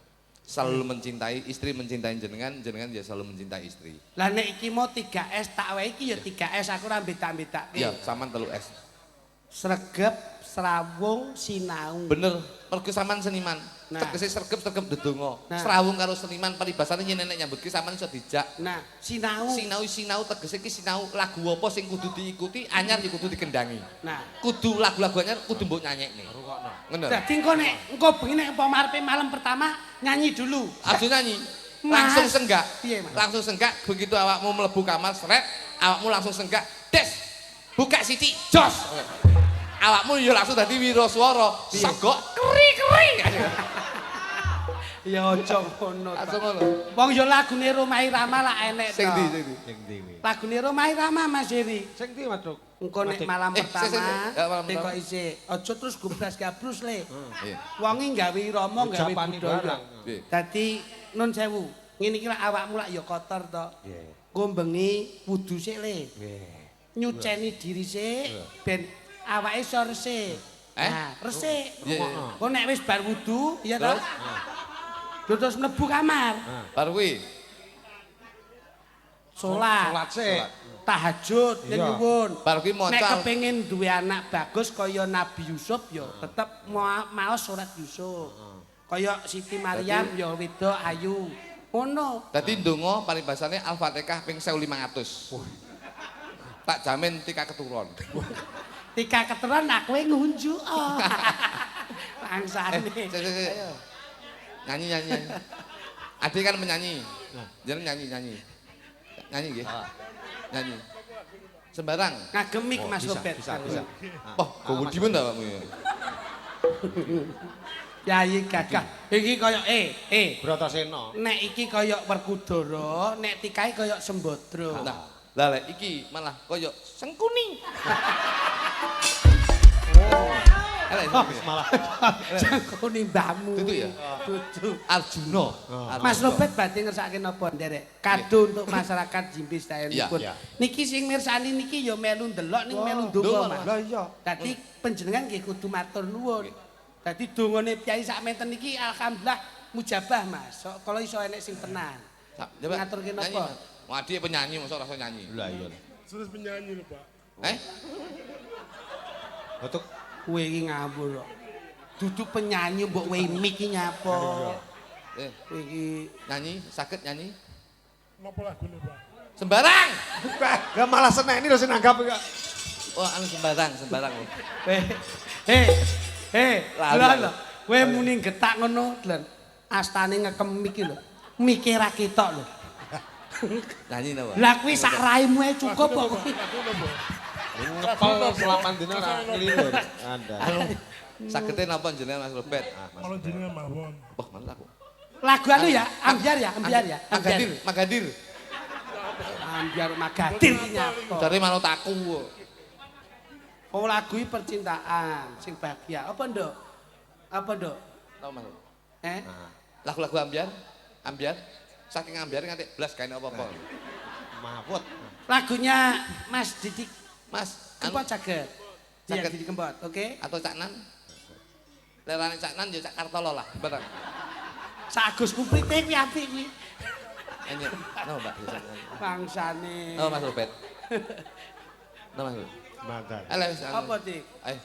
Selalu mencintai istri, mencintai jenengan, jenengan ya selalu mencintai istri. Lah nek iki mau 3S tak wae iki ya 3S aku ora beda-bedake. Ya, saman 3S. Sregep, srawung, sinau. Bener, mergo sampean seniman. Nah. Tegese sregep ndedonga. Nah. Srawung karo seniman paribasane yen nenek nyambut ki sampean iso dijak. Nah, sinau. Sinau tegese ki sinau lagu apa sing kudu diikuti, anyar ya kudu dikendangi. Nah, Kudu lagu-lagu anyar kudu mbok nyanyekne. Ngono. dadi engko nek engko bengi nek apa marepe malam pertama nyanyi dulu. Aja nyanyi. Mas. Langsung senggak. Piye, Mas? Langsung senggak begitu awakmu mlebu kamar sret, awakmu langsung senggak. Des. Buka siti, jos. Awakmu ya langsung dadi wiraswara. Sagok keri-keri. Ya aja ngono. Langsung ngono. Wong ya lagune Roma Irama lak enek to. Sing ndi, sing ndi? Sing ndi kuwi? Lagune Roma Irama Mas Heri. Sing ndi, Mas Truk? Engko nek malam sik, pertama ya, malam teko pertama. isih aja terus gubras-gabrus le. Iya. Wonge gawe irama gawe Ujapane budaya. barang. Nggih. Dadi nun sewu, ngene iki lak awakmu lak ya kotor to. Nggih. Engko bengi wudu sik le. Nggih. Nyuceni diri sik ben awake iso resik. Nah, resik. Iya, iya. Engko nek wis bar wudu, ya to? Terus mlebu kamar. Bar kuwi. Salat, Salat sik. tahajud, Iya. nyuwun. Bar kuwi Nek maca. kepengin duwe anak bagus kaya Nabi Yusuf ya tetep maos surat Yusuf. Kaya Siti Maryam ya wedok ayu. Ngono. Dadi ndonga paribasane Al-Fatihah ping 1500. Tak jamin tika keturun. Tika keteran aku ngunjuk. Bangsane. Sik. Nyanyi. Adik kan menyanyi. Jeneng nyanyi. Nyanyi nggih. Nyanyi. Sembarang. Ngagemik Mas Bisa, Robert. bisa. Oh, gowo dimen ta awakmu ya? Yayi gagah. Iki kaya Bratasena. nek iki kaya Werkudara, nek tikae kaya Sembadra. Nah, lah lek iki malah koyo Sengkuni. Elek iki. Malah Jangkone mbahmu. Dudu ya? Dudu. Arjuna. Mas Robert badhe ngersake napa nderek? Kado untuk masyarakat Jimbis daerahipun. Iya. Niki sing mirsani niki ya melu ndelok ning melu ndonga, donga, Mas. Mas. lah iya. Dadi panjenengan nggih kudu matur nuwun. Dadi dongane piyai sakmenten niki alhamdulillah mujabah, Mas. So, kalau iso enek sing tenan. Coba Ngaturke nyanyi, napa? Mas. Wong adik penyanyi mosok rasa nyanyi. Lah iya. Terus penyanyi lho, Pak. Untuk Kowe iki ngawur kok. Dudu penyanyi mbok wehi mic iki nyapa. Kowe iki Nyanyi, saged nyanyi. Napa lagu lho, Pak? Sembarang. Gak malah seneni lho sing nanggap kok. Oh, anu sembarang. Lha. Kowe muni getak ngono, Dlen. Astane ngekem iki lho. Mikir ra ketok lho. Nyanyi napa? Lah kuwi sak raimu ae cukup kok. Ngepel selapan dina ora ngeliwur. Anda. Sagete napa jenengan Mas Robert? Kalau jenengan mawon. Wah, mana aku? Lagu anu ya, ambiar ya. Magadir. Ambiar Magadir iki nyapa. Dari manut aku. Oh lagu iki percintaan sing bahagia. Apa, Nduk? Tahu Mas? Eh? Lagu-lagu ambiar. Saking ambiar nganti blas gawe apa-apa. Mahfud. Lagunya Mas Didik Mas, Kempot Cager. Iya, Cager. Didik Kempot, oke? atau Cak Nan? Lerane Cak Nan ya Cak Kartolo lah, barang. Sak Agus Kuprite kuwi apik kuwi. Ini, no Mbak. Bangsane. Oh Mas Robert. No Mas. Mantan. Alah wis. Apa, Dik? Ayo.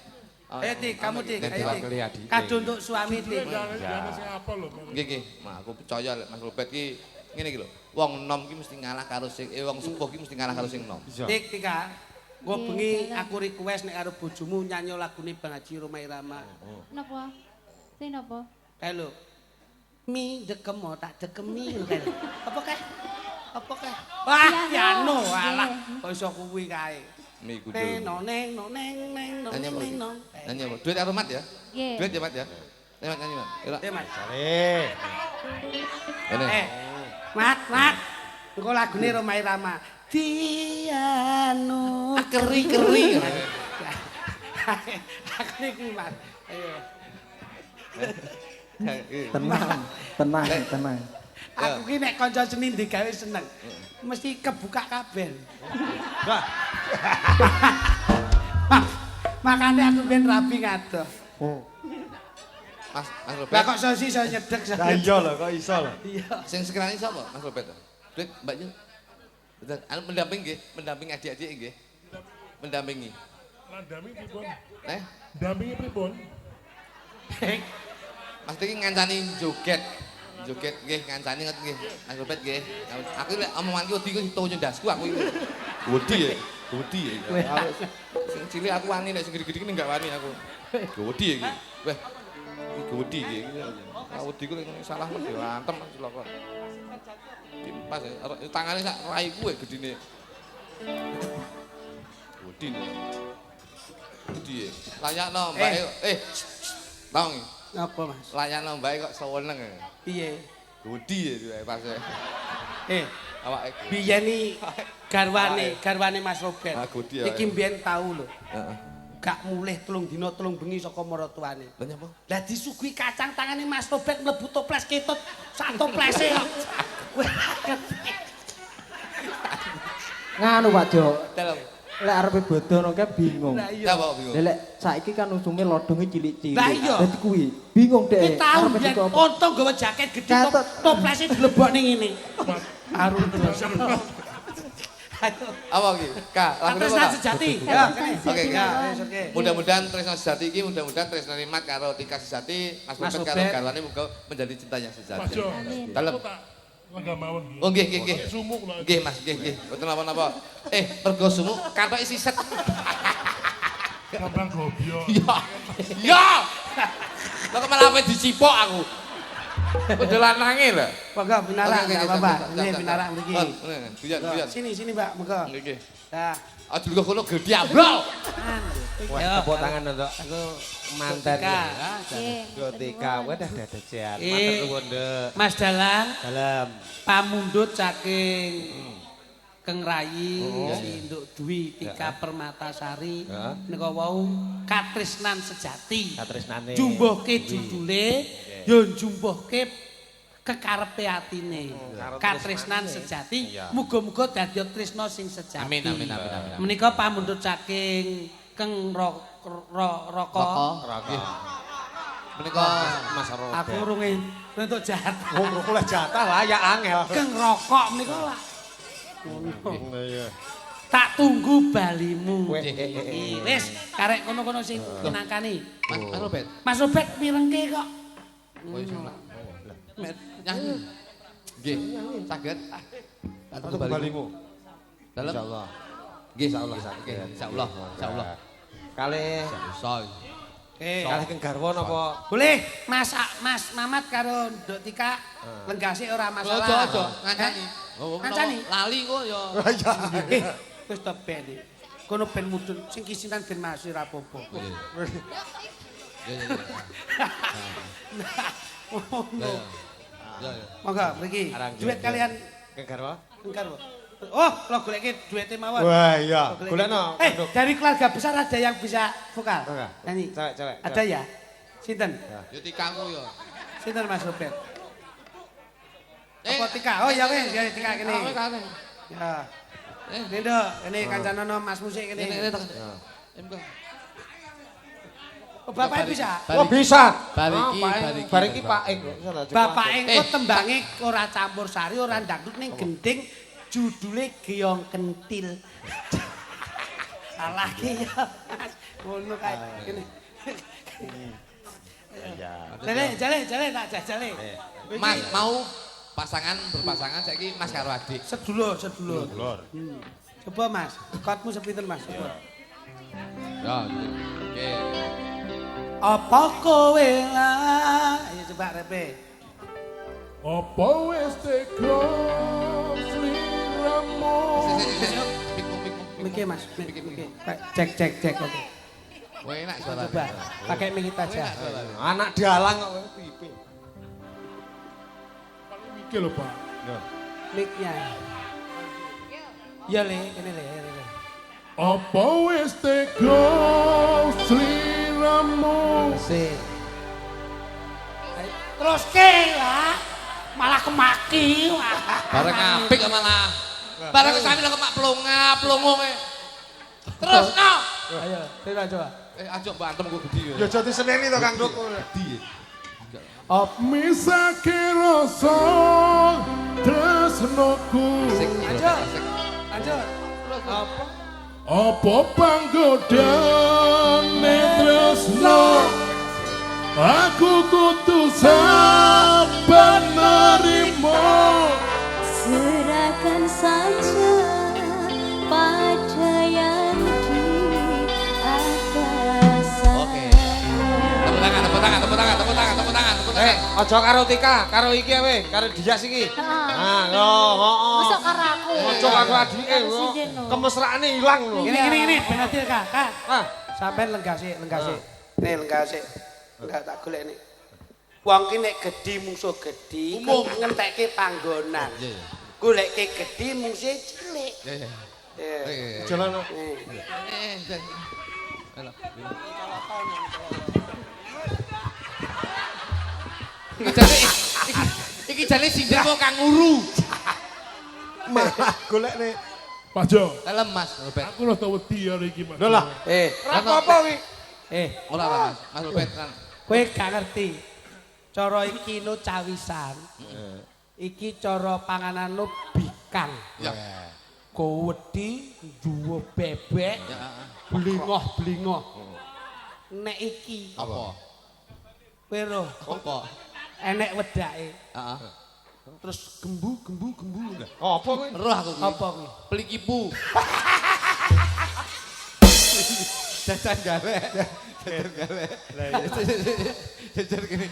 Ayo, Dik, kamu Dik. Ganti Ayo, wakili Dik. adik. Kado untuk suami, Dik. Jangan sing apa lho. Nggih. Nah, aku percaya lek Mas Robert ki ngene iki lho. Wong nom ki mesti ngalah karo sing wong sepuh ki mesti ngalah karo sing nom. Dik, Tika. Engko bengi aku request nek karo bojomu nyanyi lagune Bang Haji Romai Rama. Napa? Sing napa? Kae lho. Mi dekemo tak dekemi lho kae. Apa kae? Wah, piano alah. Kok iso kuwi kae. Mi kudu. Neng neng neng. Nyanyi apa? Duit karo Mat ya? Nggih. Duit ya Mat ya? Mat nyanyi Mat. Ira. Mas. Sare. Ngene. Mat. Engko lagune Romai Rama. Dianu Keri. Aku iki Mas. Ayo. Tenang. Aku ki nek kanca seni digawe seneng. Mesti kebuka kabel. Makane aku ben rapi ngadoh. Mas Lah Robert. kok sosi iso nyedek. Lah iya lho kok iso lho. Iya. Sing sekarang ini sapa Mas Robert? Duit Mbak Yu. Betul. Anu mendamping nggih, mendamping adik-adik nggih. Mendampingi. Landami pripun? Eh? Pripun? Mas iki ngancani joget. Joget nggih, ngancani ngoten nggih. Mas Robert nggih. Aku lek omonganku wedi ku ditonyo ndasku aku iki. Wedi ya. Sing cilik aku wani nek sing gede-gede iki enggak wani aku. Wedi iki. Weh. Iki wedi iki. Wedi ku salah mesti antem cilaka. Dimpas ya. Tangane sak raiku gedine. Wedi. Wedi. Layakno Mbak. Tong. Apa Mas? Layakno Mbak kok seweneng. Piye? Wedi ya pas. Awake Biyen iki garwane Mas Robert. Ah, Gudi ya. Iki mbiyen tau lho. Heeh. Gak mulih 3 dina 3 bengi saka maratuwane. Lha nyapa? Lah disuguhi kacang tangane Mas Robert mlebu toples ketut sak toplese kok. Nganu Pak Jo, Dalam. lek arepe bodono kae bingung. Lah Ya iya. kok bingung. Lek saiki kan usume lodonge cilik-cilik. Lah iya. Dadi kuwi bingung Ki dek. tau Arepe biyen digo apa? untung gawe jaket gede Ketut. toplese dilebokne ngene. Arum terus. Ayo. Apa iki? Kak, lagu Tresna apa? sejati. Tresna Ya, sejati. Oke, ya, oke. wis oke. Mudah-mudahan Tresna sejati iki mudah-mudahan Tresna Mat karo Tika sejati, Mas Mas Robert karo Robert. garwane muga menjadi cinta yang Mas sejati. Jo. Amin. Dalem. Aku tak lenggah mawon nggih. Oh nggih, nggih. Sumuk lah. Nggih Mas, nggih. Mboten napa-napa. Mergo sumuk katoke siset. Gampang gobyok. Ya. Lah kok malah dicipok aku. Udah lanange lho. Monggo binara enggak apa-apa. Ini binara mriki. Guyon. Sini Mbak, monggo. Nggih. Nah, Aja lugu kono gede ambrol. Wah, tepuk tangan untuk aku mantan. Tika. Nggih. Yotika, wadah dadajan. Eh. Matur nuwun, Nduk. Mas Dalang Dalam. pamundhut saking Keng Rayi, si Nduk Dwi, Tika Permatasari, nika wau katresnan sejati. Katresnane. Jumbuhke judule, yo jumbuhke kekarepe atine. Katresnan sejati, muga-muga dadi tresna sing sejati. Amin. Menika pamundhut saking Keng Roko. Nggih. Menika Mas Robert. Aku urunge entuk jahat. Wong rokok lah jatah lah ya angel. Keng Rokok menika lah. Iya. Tak tunggu balimu. Weh. Wis, karek kono-kono sing minangkani. Mas Robert. Mas Robert mirengke kok. Oh iso lah. Nyanyi. Nggih. Saged. Untuk balimu. Dalam. Insyaallah. Nggih insyaallah. Nggih insyaallah. Insyaallah. Kalih Soy. kalih Kang Garwo napa? Boleh Mas Mamat karo Nduk Tika lenggase ora masalah. Ojo ngancani. Ngancani? Lali kok ya. Eh, wis to ben. Kono ben mudhun sing kisinan ben masih ora apa-apa. Ya. Ya. Monggo mriki. Arang Duit kalian Kang Garwo. engkar. Oh, kalau goleki duitnya mawon. Wah, iya. Goleki. Golekno. Dari keluarga besar ada yang bisa vokal? Enggak. Nyanyi? Cewek. Ada ya? Sinten? Yo tikamu yo. Sinten Mas Robert? Apa Tika? Oh iya wes, ya Tika kene. Ya. Ini dok, ini kancanono Mas Musik kene. Oh, bapaknya bisa? Oh, bisa. Bariki. Pak Eng. Bapak engko tembange ora campur sari, ora dangdut ning gending, judule Geong Kentil. Salah ki ya, Mas. Ngono kae. Kene. Jale tak jajale. Mas mau berpasangan saiki Mas karo adik. Sedulur. Coba Mas, kotmu sepinten Mas? Coba. Ya, oke. Apa kowe lah? Ayo coba repe. Apa wis tega sliramu? Miki Mas, miki. Cek oke. Wah enak suara. Coba pakai mic aja. Anak dalang kok pipi. Iki lho, Pak. Mic-nya. Ya le, ini le. Apa wis tega sliramu? Sik. Terus ke lah. Malah kemaki. Bareng apik kok malah. Bareng sami lho kemak plongo kowe. Terus no. Ayo, coba. Aja bantem kok gede Ya aja diseneni to Kang Duk. Gede. Misake rasa tresnoku. Lanjut. Apa? Apa panggodane tresno? Aku kudu sabar nerimo. Serahkan saja pada yang di atas sana. Oke. Tepuk tangan. Aja karo Tika, karo iki ae, karo Dias iki. Nah, yo, heeh. Masa karo aku. Aja karo adike Karo yo. Sijen, no. Kemesraane ilang lho. Gini, bener Kak. Ah, Sampeyan lenggase. Nih lenggase. Enggak tak golek nih. Wong ki nek gedhi mungsuh gedhi, ngentekke panggonan. Iya. Golekke gedhi mungsuh cilik. Iya. jalan. Iki jane sindir kok kanguru. Golekne. Pak Jo, Elem Mas Robert. aku rada wedi ya iki, Mas. Lho lah. Ora apa-apa wi. Ora Mas Robert kan. Kowe gak ngerti. Cara iki no cawisan. Iki cara pangananmu bikang. Ya. Gowedi, duwe bebek, blingoh-blingoh. Nek iki Apa? kowe roh, Apa? enek wedake. Heeh. Terus gembu. Apa kowe? Roh aku kuwi. Apa kuwi? Pelikipu. Jajan gawe. Jajan gini.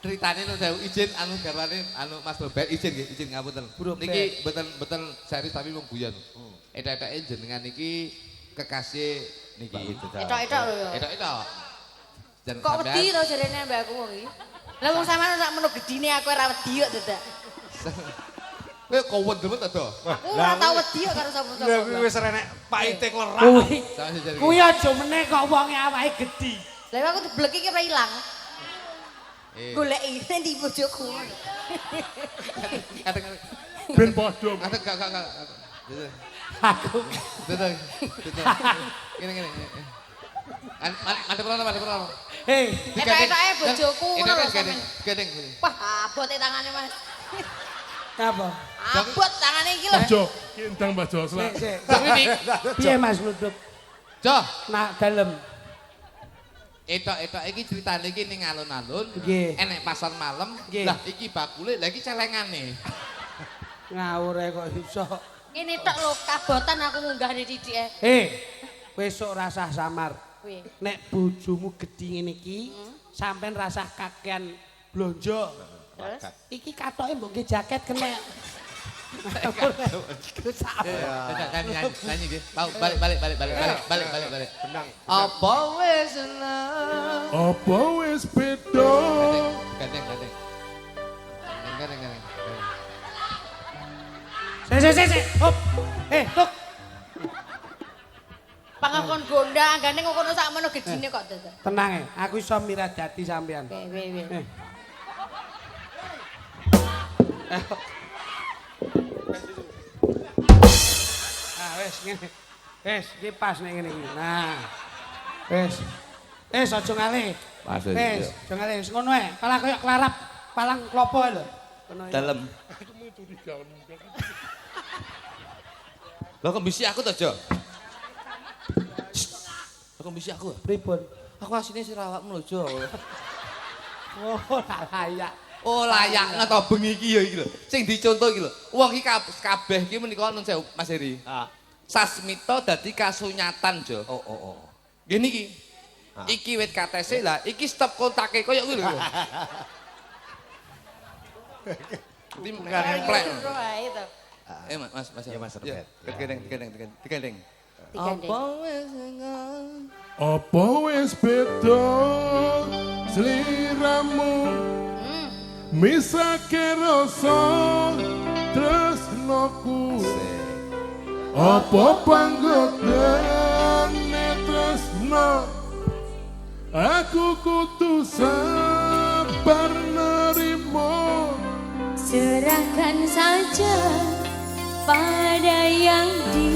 Ceritane nu saya izin anu garwane anu Mas Robert izin nggih, izin ngapunten. Niki mboten serius tapi wong guyon. Etak-etake jenengan iki kekasih niki. Etok-etok lho ya. Etok-etok. Jeneng Kok wedi to jarene mbak aku wong iki? Lah wong sampean sak menu gedine aku ora wedi kok dadak. Kowe kowet demen to, Do? Aku ora tau wedi kok karo sapa-sapa. Lah kuwi wis renek paite klerak. Kuwi aja meneh kok wonge awake gedhi. Lah aku dibleki ki ora ilang. Goleki ndi bojoku. Ben padha. Gak. Aku Betul. Gini. Ada berapa? Etok-etoke bojoku ngono lho sampean. Gedeng. Wah, abote tangane Mas. apa? Abot tangane iki lho. Pak Jo, kindang Pak Jo. Sik. Piye Piye Mas Nuduk? Jo, Nak dalem. etok iki ceritane iki ning alun-alun. Nggih. Enek pasar malam. Nggih. Lah iki bakule, lah iki celengane. Ngawur kok iso. Ini tok lho kabotan aku munggah di titik Besok rasah samar. Kuwi. Nek bojomu gedhi ngene iki, sampean rasah kakean blonjo. Terus Iki katoke mbok nggih jaket kena. Nyanyi nggih. Balik. Benang. Apa wis seneng? Apa wis beda? Gandeng. Sik. Hop. Tuk. pangakon gondang gane ngono sakmono gedine kok dadak. Tenang aku iso miradati sampean. Weh. Wes ngene. Wes iki pas nek ngene iki. Nah. Wes. Aja ngalih. Pas Wes, aja ngalih. Wis ngono ae. Palang koyo klarap, palang klopo lho. Ngono ae. Dalem. Lah kok bisi aku to, Jo? Lah kok bisi aku? Pripun? Aku asine sira awakmu lho, Jo. Oh, layak. Oh, layak to bengi iki ya iki lho. Sing dicontoh iki lho. Wong iki kabeh iki menika nun sewu Mas Heri. Sasmita dadi kasunyatan, Jo. Oh. Ngene iki. Iki wit KTC lah, iki stop kontake koyo kuwi lho. Tim plek. Mas. Ya, Mas Robert. Digandeng. Apa Apa wis beda sliramu misake rasa tresnoku apa panggodane tresno aku kudu sabar nerimo Serahkan saja pada yang di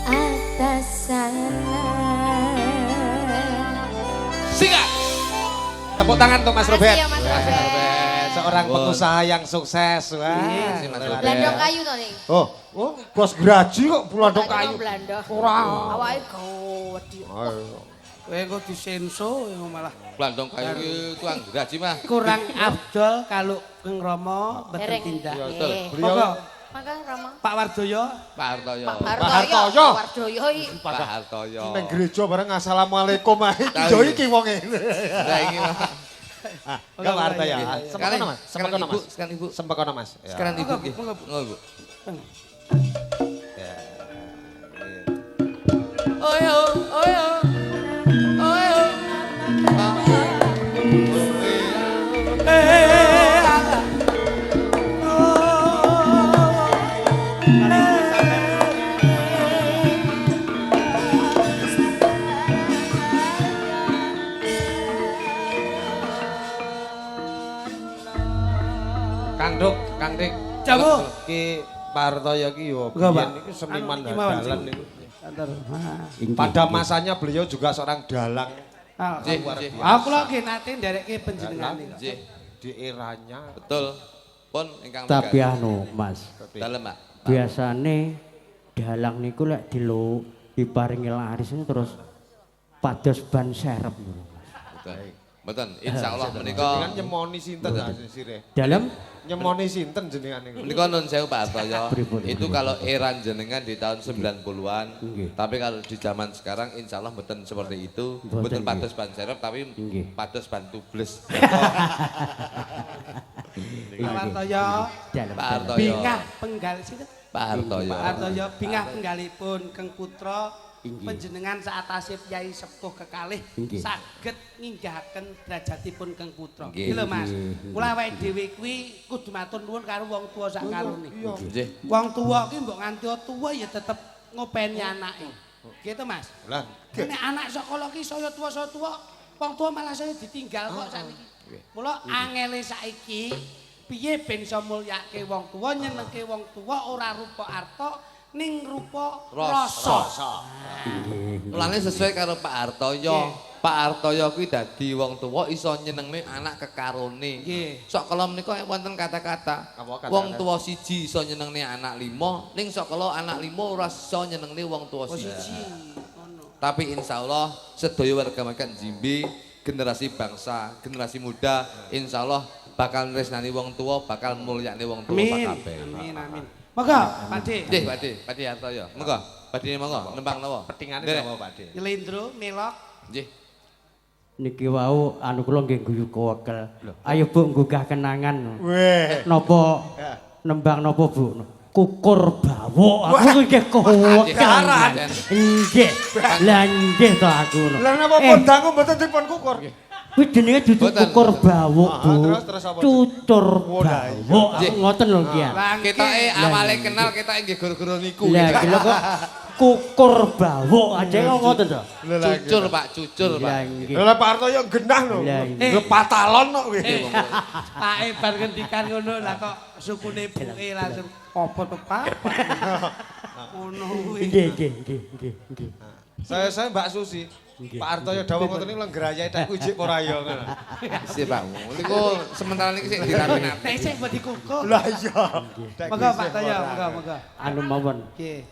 atas sana. Singa. Tepuk tangan untuk Mas Robert. Makasih ya, Mas Robert. Seorang pengusaha yang sukses. Wah. Mas Robert. Blandong kayu to ning. Oh, bos graji kok buladok kayu. Blando. Ora. Awake gowedi. Kowe kok disenso malah Blandong kayu iki tukang graji mah. kurang afdol kalau Kang Rama Dereng. bertindak. betul. Monggo Maka Rama. Pak Wardoyo. Pak Hartoyo. Pak Hartoyo. Wardoyo iki. Pak Hartoyo. Nang gereja bareng assalamualaikum ae. Iki yo iki wonge. Lah iki mah. Enggak Warta ya. Sekarang Sempekono Mas. Sempekono Mas. Sekarang Ibu. Sempekono Mas. Ya. Sekarang Ibu Monggo, nggih. monggo, Bu. Monggo, Bu. Ya. Oyo. Kang Dik. Jamu. Ki Pak Hartoyo ki yo Enggak, Pak. biyen niku seniman Anu, iki mawon, dalan sing- niku. Antar. Pada masanya beliau juga seorang dalang Nggih, luar nggih. biasa. Aku lagi nate ndereke panjenengan iki. Nggih. Di eranya. Betul. Pun ingkang Tapi megah. anu Mas, Dalem, Pak. biasane dalang niku lek diparingi laris niku terus pados ban serep niku. Betul. Mboten, insyaallah menika Dengan nyemoni sinten sire. Dalam Nyemoni sinten jenengan niku. menika nun sewu Pak Hartoyo. Pripun, Itu pripun. kalau era jenengan di tahun 90-an. Nggih. Tapi kalau di zaman sekarang insyaallah mboten seperti itu. Mboten, Mboten pados ban serep tapi Nggih. pados ban tubles. Pak Wardoyo dalam Pak Hartoyo. bingah penggal sinten? Pak Hartoyo. Pak Wardoyo bingah penggalipun Kang Putra Inggih. panjenengan saatase Kyai sepuh kekalih Inggih. saged nginggahaken derajatipun Kang Putra. Inggih. Iki lho Mas. Inggih. Mula awake dhewe kuwi kudu matur nuwun karo wong tuwa sak karone. Nggih. Wong tuwa ki mbok nganti tuwa ya tetep ngopeni anake. Gitu Mas. Lah, Nek anak sekolah ki saya tuwa wong tuwa malah saya ditinggal kok sakniki. Mula angele saiki piye ben iso mulyake wong tuwa nyenengke wong tuwa ora rupa arta ning rupa rasa. Mulane sesuai karo Pak Hartoyo. Pak Hartoyo kuwi dadi wong tuwa iso nyenengne anak kekarone. Nggih. Sok kala menika wonten kata-kata. Apa kata-kata? Wong tuwa siji iso nyenengne anak lima, ning sok kala anak lima ora iso nyenengne wong tuwa siji. Ngono. Tapi insyaallah sedaya warga makan Jimbe, generasi bangsa, generasi muda, insyaallah bakal nresnani wong tua, bakal mulyane wong tua Amin. kabeh. Amin amin. Monggo, Pakde. Nggih, Pakde Hartoyo. Monggo, badhe monggo nembang napa? Petingane Nderek. napa, Pakde? Nyelindro, melok. Nggih. Niki wau anu kula nggih guyu kokel. Ayo Bu nggugah kenangan. Weh. Napa nembang napa Bu? Kukur bawok aku nggih kokel. Karan. Nggih. Lah nggih to aku. Lah napa pondangku mboten dipun kukur? Kuwi jenenge dudu Mboten. kukur bawok Bu. Terus apa? Cucur lah iya. bawok. Aku ngoten lho ki. Ketoke awale kenal ketoke nggih gara-gara niku. Lah gila kok kukur bawok aja kok ngoten to. Cucur Pak, cucur Pak. Lah nggih. Lah Pak Hartoyo genah lho. Lah, iya. Lho patalon kok kowe. Pak bar ngendikan ngono lah kok sukune buke langsung apa to Pak? Ngono kuwi. Nggih. Saya Mbak Susi. Pak Hartoyo dawuh ngoten niku nggrayahi tek ujik ora ya ngono. Sip Pak. Niku sementara niki sik dirapikan. Nek sik mbok dikukur. Lah iya. Monggo Pak Toyo, monggo. Anu mawon. Nggih.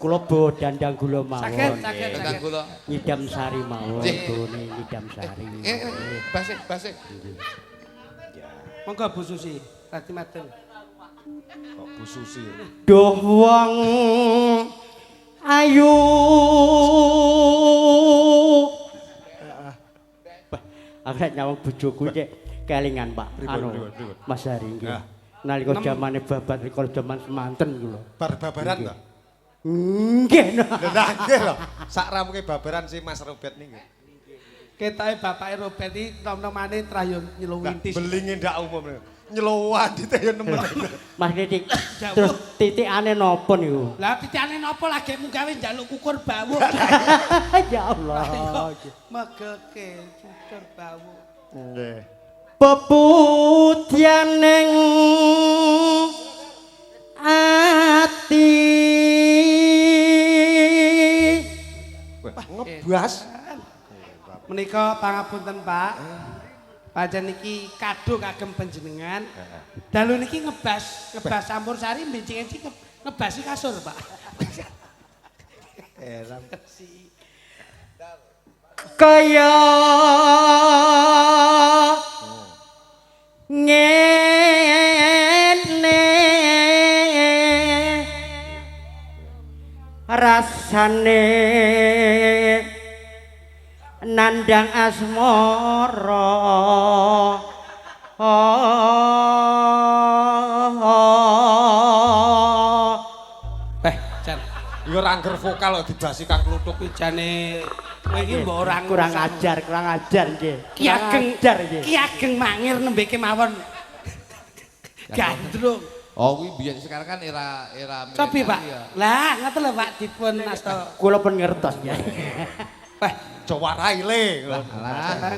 Kula bo dandang gula mawon. Saged. Tentang kula. Nyidam sari mawon, Nggih. gone nyidam sari. Basik. Monggo Bu Susi, rati maten. Kok Bu Susi. Duh wong ayu. Aku nek nyawang bojoku cek kelingan Pak. Anu Mas Hari nggih. Nalika zamane babat nalika jaman semanten kula. Bar-babaran to? Nggih. Lah nggih lho. Sak ramuke babaran si Mas Robert niku. Ketoke bapake Robert iki nom-nomane trayo nyelowintis. Belinge ndak umum. Nyelowan dite yo nemen. Mas Titik. Terus titikane napa niku? Lah titikane napa lagi gawe njaluk kukur bawuk. Ya Allah. Megeke cucur bawuk. Nggih. Peputyaning ati Ngebas. Menika pangapunten Pak. Pancen niki kado kagem panjenengan. Dalu niki ngebas campur sari mbencing-encing ngebasi kasur Pak. kaya ngene rasane nandang asmara Jan, Yo rangger vokal kok dibasi Kang Kluthuk. jane kowe iki mbok ora kurang ajar nggih. Ki Ageng ajar nggih. Ki Ageng mangir nembe kemawon. Gandrung. Oh, kuwi biyen sekarang kan era Cobi Pak. ya. Lah, ngoten lho Pak dipun asta. Kula pun ngertos ya. Wah, Jawa Raile. Alah.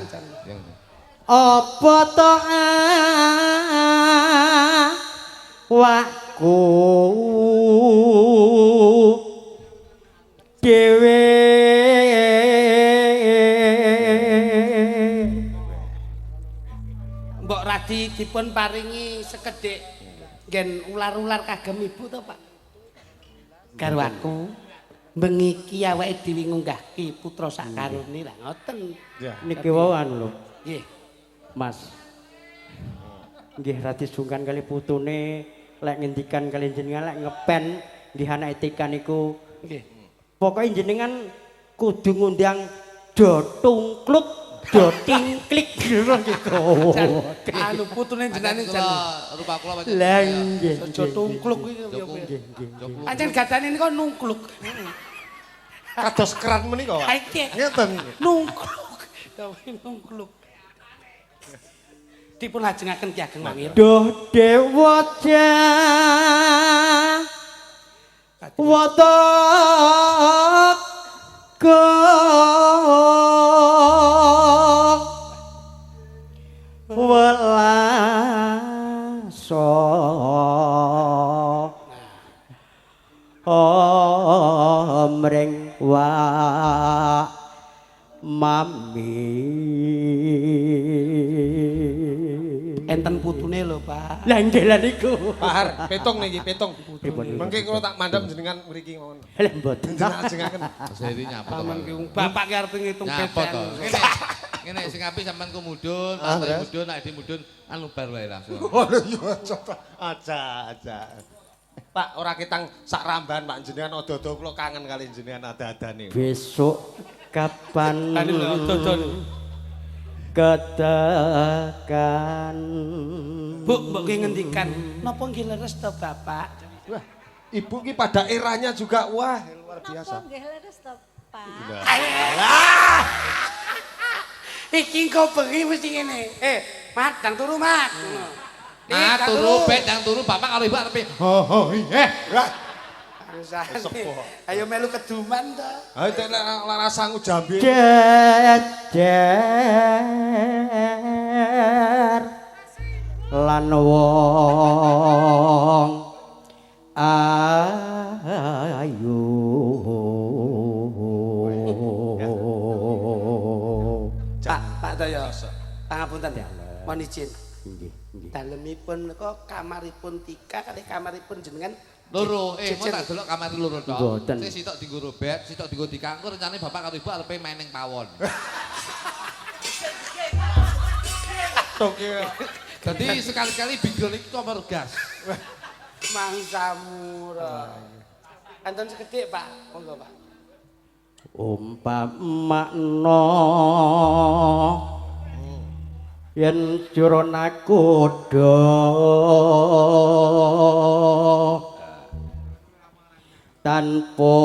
Apa to awakku dhewe Mbok Radi dipun paringi sekedhik nggen ular-ular kagem ibu to Pak. Garwaku bengi iki awake dhewe ngunggahke putra sakarone lah ngoten. niki wau anu lho Nggih. Mas. Nggih radi sungkan kali putune lek ngendikan kali jenengan lek ngepen nggih anak etikan niku Nggih. pokoke jenengan kudu ngundang do tungkluk do tingklik gitu. Anu putune jenenge jan. Rupa kula pancen. Lah nggih. Aja tungkluk kuwi piye. Jokluk. Pancen gadane niku nungkluk. Kados keran menika, Pak. Aike. Ngeten. Nungkluk. Gawe nungkluk. Dipun lajengaken Ki Ageng Mangir. Duh dewaja wata welaso mring wa mami Enten putune lho Pak. lah nggih lah niku Pak Har, petung niki, petung. Pripun? Mengke kula tak mandhap jenengan mriki mawon. lah mboten Jenengan ajengaken. Seri nyapa to. Paman ki bapak ki arep ngitung Nyapa to. petean. Ngene sing apik sampean ku mudhun, Ah, tak terus? mudhun, nek di mudhun anu bar wae langsung. Waduh iya coba aja. Pak ora kitang sak ramban Pak jenengan odo-odo kula kangen kali jenengan ada-adane. Besok kapan Anu lho, dodol. ketekan Bu, mbok ki ngendikan, napa nggih leres to Bapak? Wah, ibu ki pada eranya juga wah luar biasa. Nggih leres to, Pak. Iki kok bengi mesti ngene. Mat, dang turu, Mat. Ah, turu bet yang turu bapak karo ibu arepe. Oh iya. Bangsane. Ayo melu keduman to. Ayo tek lara sangu jambe. jejer lan wong ayu Pak Daya. Pangapunten ya. Mohon izin. nggih nggih Dalemipun kok kamaripun Tika kali kamaripun jenengan Loro, mau jejer. tak delok kamar loro tok. Mboten. Sing sitok dienggo robet, sitok dienggo dikangkur, rencane bapak karo ibu arepe main ning pawon. Tok ya. Dadi sekali-kali bigol iki kamar gas. Mangsamu ra. Anton sekedhik, Pak. Monggo, Pak. umpamakna yen juron aku tanpa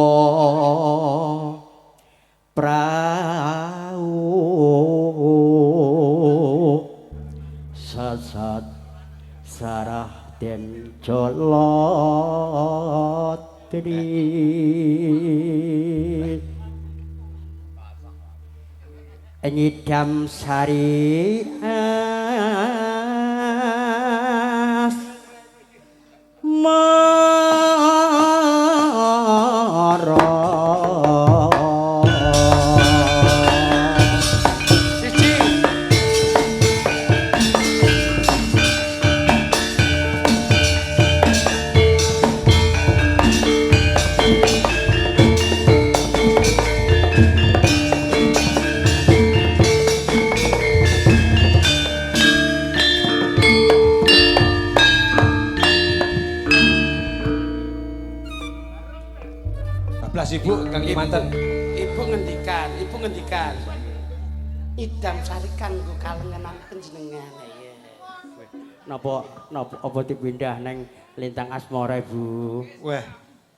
prau sasat sarah den jolotri nyidam sari as mara Siji. Bablas ibu kang manten. Ibu ngendikan. Idam sarikan nggo kalengan panjenengan ya. napa apa dipindah neng Lintang Asmara Ibu Wah,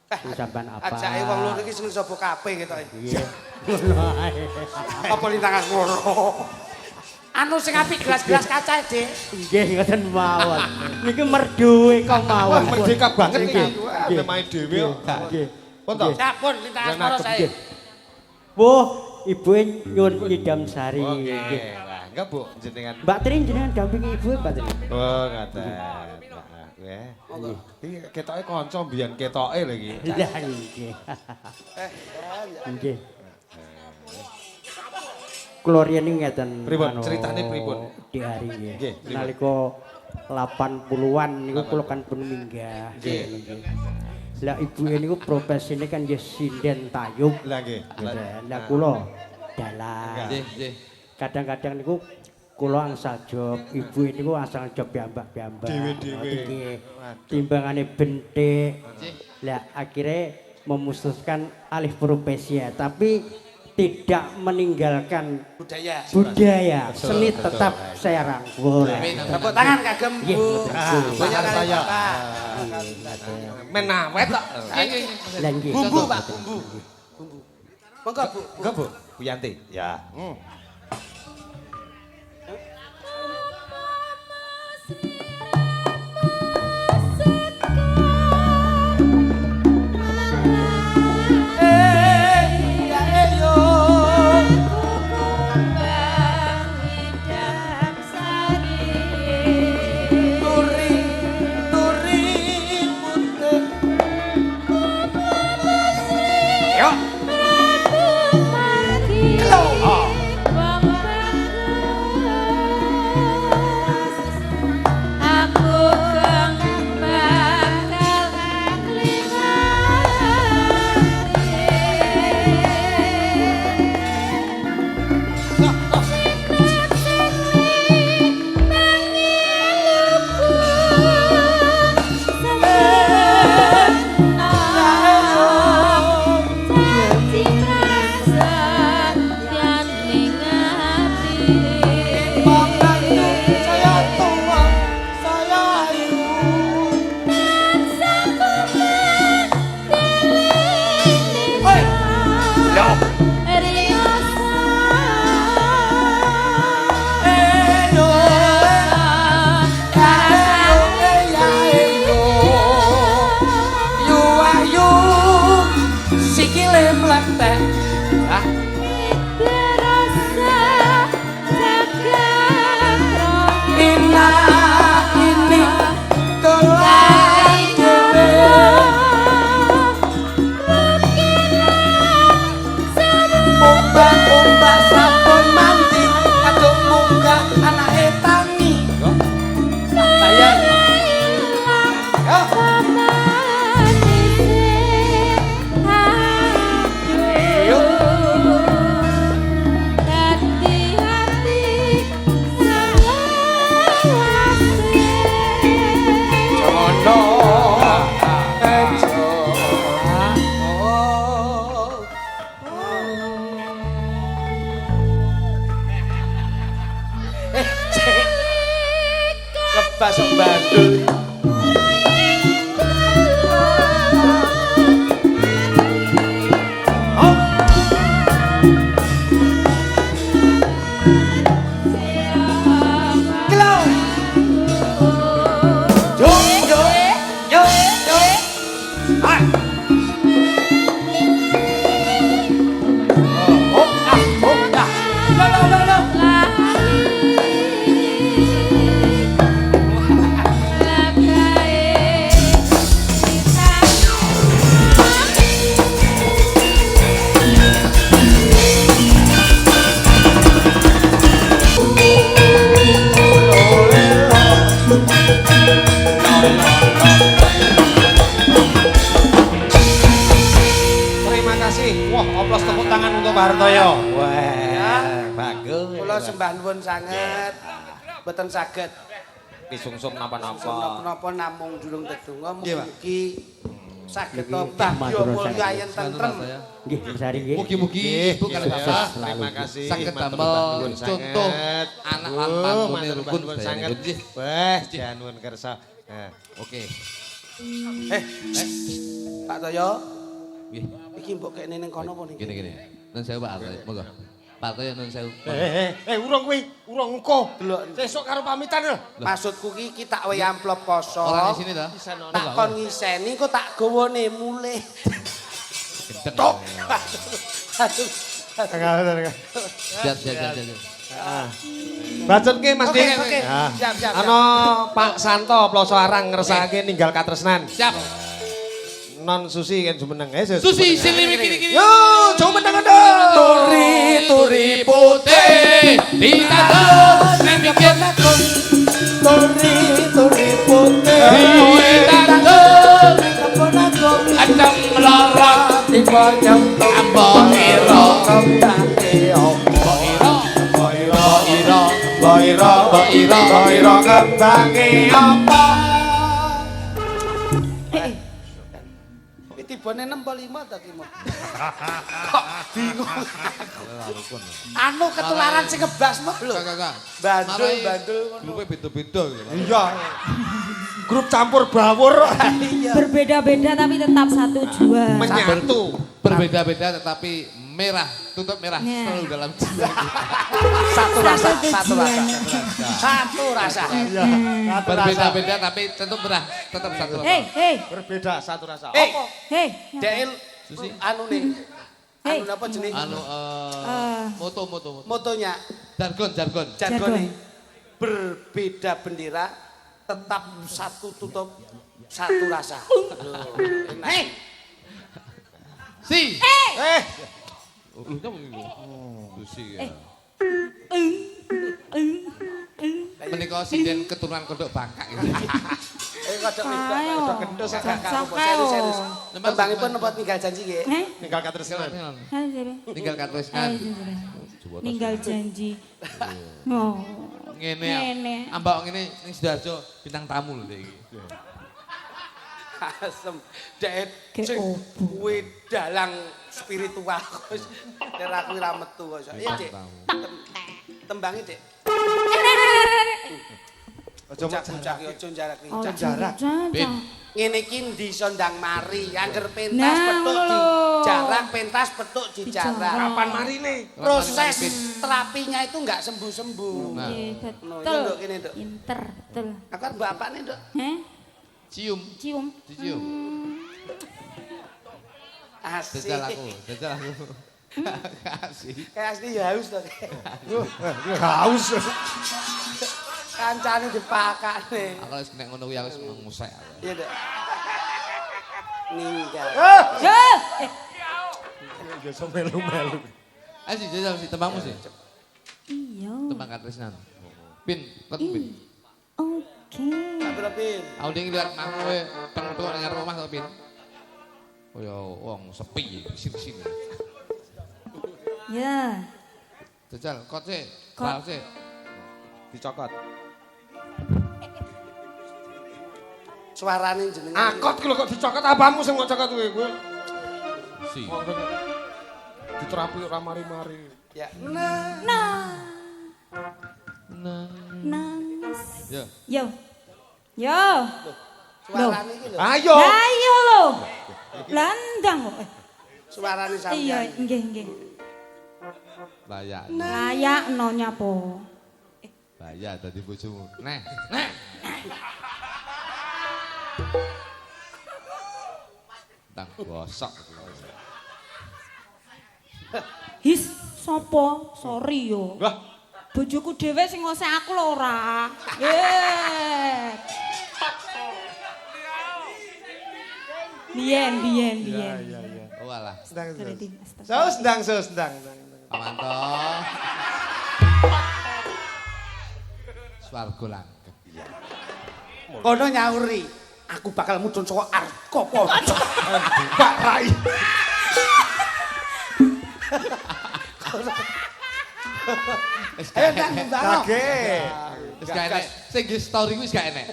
ucapan apa Ajake wong loro iki seneng sapa kabeh ketok. iya ngono ae Apa lintangan loro. Anu sing apik gelas-gelas kaca, Dik. nggih ngoten mawon niki merduwe kok mawon wah merdeka banget iki. Nggih, Wah, nggih, main dhewe kok. nggih Pun to? Sampun lintangan Ya, loro nangkep, sae. nggih. Bu ibu nyuwun nyidam sari Oke. nggih Wah, enggak Bu jenengan. Mbak Tri jenengan dampingi ibu Mbak Tri Oh, ngaten. Wah. Iki ketoke kanca mbiyen ketoke lho iki. lah nggih nggih kula riyen ngeten Pripun? Ceritane pripun? di hari Nggih, nggih pripun? nalika 80-an niku kula kan pun minggah nggih lah ibu niku profesine kan nggih sinden tayub Lah nggih. lah kula dalang Nggih. kadang-kadang niku kula angsal job ibu niku asal job piyambak-piyambak Dewe-dewe. Nggih. Waduh. Timbangane bentik Nggih. lah akhirnya memutuskan alih profesi ya tapi tidak meninggalkan Budaya. budaya Betul, seni betul. tetap saya rangkul Tepuk tangan kagem Iya, Bu. betul. Banyak kali Saya. Pak. Men awet kok. Lah nggih. Bumbu, Pak, bumbu. Bumbu. Monggo, Bu. Enggak Bu, Bu Yanti. Ya. Basok bandul. Sembah nuwun sanget. Mboten saged disungsum napa-napa. Napa namung durung dedonga mugi-mugi saged bagya mulya yen tentrem. Nggih, besari nggih. Mugi-mugi Ibu kalih Bapak Terima kasih. saged damel contoh anak lan pantune rukun sanget. nggih. Wah, janun kersa. Oke. Pak Toyo. Nggih. Iki mbok kene ning kono apa ning? Gini. Nun sewu Pak Artoyo, monggo. Pak Artoyo nun sewu. Urung kuwi, urung engko. Delok. Sesuk karo pamitan lho. Maksudku ki tak wehi amplop poso. Ora di sini ta? Tak kon ngiseni kok tak gawone mulih. Tok. Aduh. Siap. Bacutke Mas Dik. Oke. Siap. Ana Pak Santo Ploso Arang ngresake ninggal katresnan. Siap. Non Susi kan jumeneng. Susi sini kiri. Yo, jumeneng nduk. Turi putih ditandem ning pikir Turi putih. ditandem acem melorot Tiba jam ambok ira Boiro kembange apa? Tibane 6 5 ta ki Kok bingung. Anu ketularan sing ngebas mah lho. Kakak. Bandul ngono. Grupe beda-beda gitu. Iya. Grup campur bawur. Berbeda-beda tapi tetap satu jua. Menyatu. Berbeda-beda tetapi merah, tutup merah Ya. selalu dalam jiwa. Satu rasa. Berbeda-beda tapi tetap merah, tetap satu rasa. Hei, Berbeda satu rasa. Eh, Apa? hei. Del Susi. anu nih. Hei. Anu apa jenis? Anu moto. Motonya Jargon. jargone. Berbeda bendera tetap satu tutup satu rasa. Hei, Si. Lu nyamuk iku. Susi ya. Menika sinden keturunan kodok bangkak gitu. kodok Ayo. kodok gendus Sok serius. ayo. Tembangipun napa tinggal janji nggih? Ninggal katresnan. Tinggal katresnan. Ninggal janji. Oh. Ngene. Ambak ngene ning Sidoarjo bintang tamu lho iki. Asem. Dek Ke sing opo? kuwi dalang spiritual. Ora kuwi ra metu kok. Iya, Dik. Tembangi, Dik. Puncak-puncak ya aja jarak Oh, lincah. jarak. Bin. Ngene iki ndisa ndang mari, angger pentas Nah, petuk ngono di lho. jarak, pentas petuk di Dijarak. jarak. Kapan marine? Proses terapinya itu enggak sembuh-sembuh. Nah. Nggih, No, betul. ini, Nduk, ini, Nduk. Pinter, betul. Aku kan bapakne, Nduk. Heh, Cium, cium. dicium. Asik. Jajal aku. Kasih. Kayak asli ya haus to. Haus. Kancane dipakane. Aku wis nek ngono kuwi aku wis ngusek aku. Iya, Nduk. Ninggal. Biasa melu-melu. Ayo sih jajal sih tembangmu sih. Iya. Tembang katresnan. Pin, ten pin. Oke. Sabra pin. Aku ning lihat mahmu kowe teng-teng ning ngarep omah to pin. Kaya wong sepi di sini. Ya. Jajal kot sih. Kot. Bal sih. Dicokot. Suarane jenenge. Akot ki lho kok dicokot abangmu sing mau cokot kuwi. Si. Diterapi ora mari-mari. Ya. Nah. Nang. Nangis. Ya. Yo. Yo. Suarane iki lho. Ayo. Lah iya lho. Landang kok. Suarane Iya, sampeyan. nggih, nggih. Layak. Layak no nyapo. Layak dadi bojomu. Neh, neh. Tang gosok. His, sopo? Sorry yo. Wah, Bojoku dhewe sing ngosek aku lho ora. Eh. Biyen. Oh alah. sedang. Berarti, Sedang. Pamanto. Swarga langgeng. Kono nyauri. Aku bakal mudhun saka Arkopo. Pak Rai. Ayo ndang ndang. Kaget. Wis gak enek. Sing nggih story kuwi wis gak enek.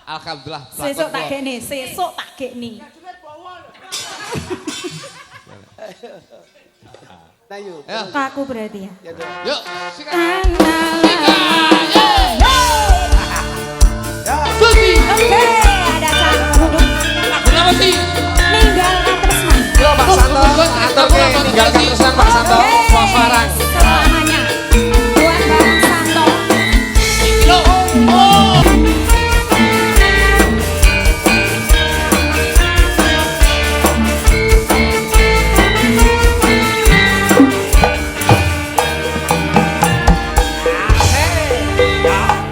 Alhamdulillah. Sesuk tak kene, sesuk tak kene. Nah yuk. Ya. Kaku berarti ya. Ya Nduk. Yuk, sikat. Susi. Oke, ada satu Kenapa sih? ninggal Katresnan. Yo Pak Santo, atur ke tinggalkan terusan Pak Santo. Suasana. Selamanya buat Bang Santo. Yo. Oh. Asik.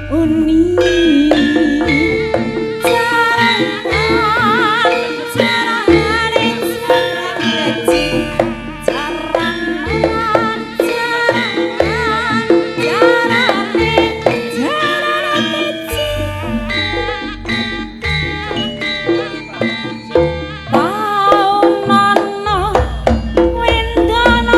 uni jaran jarane jarang keci jaran jarane jarang keci paunono wendanana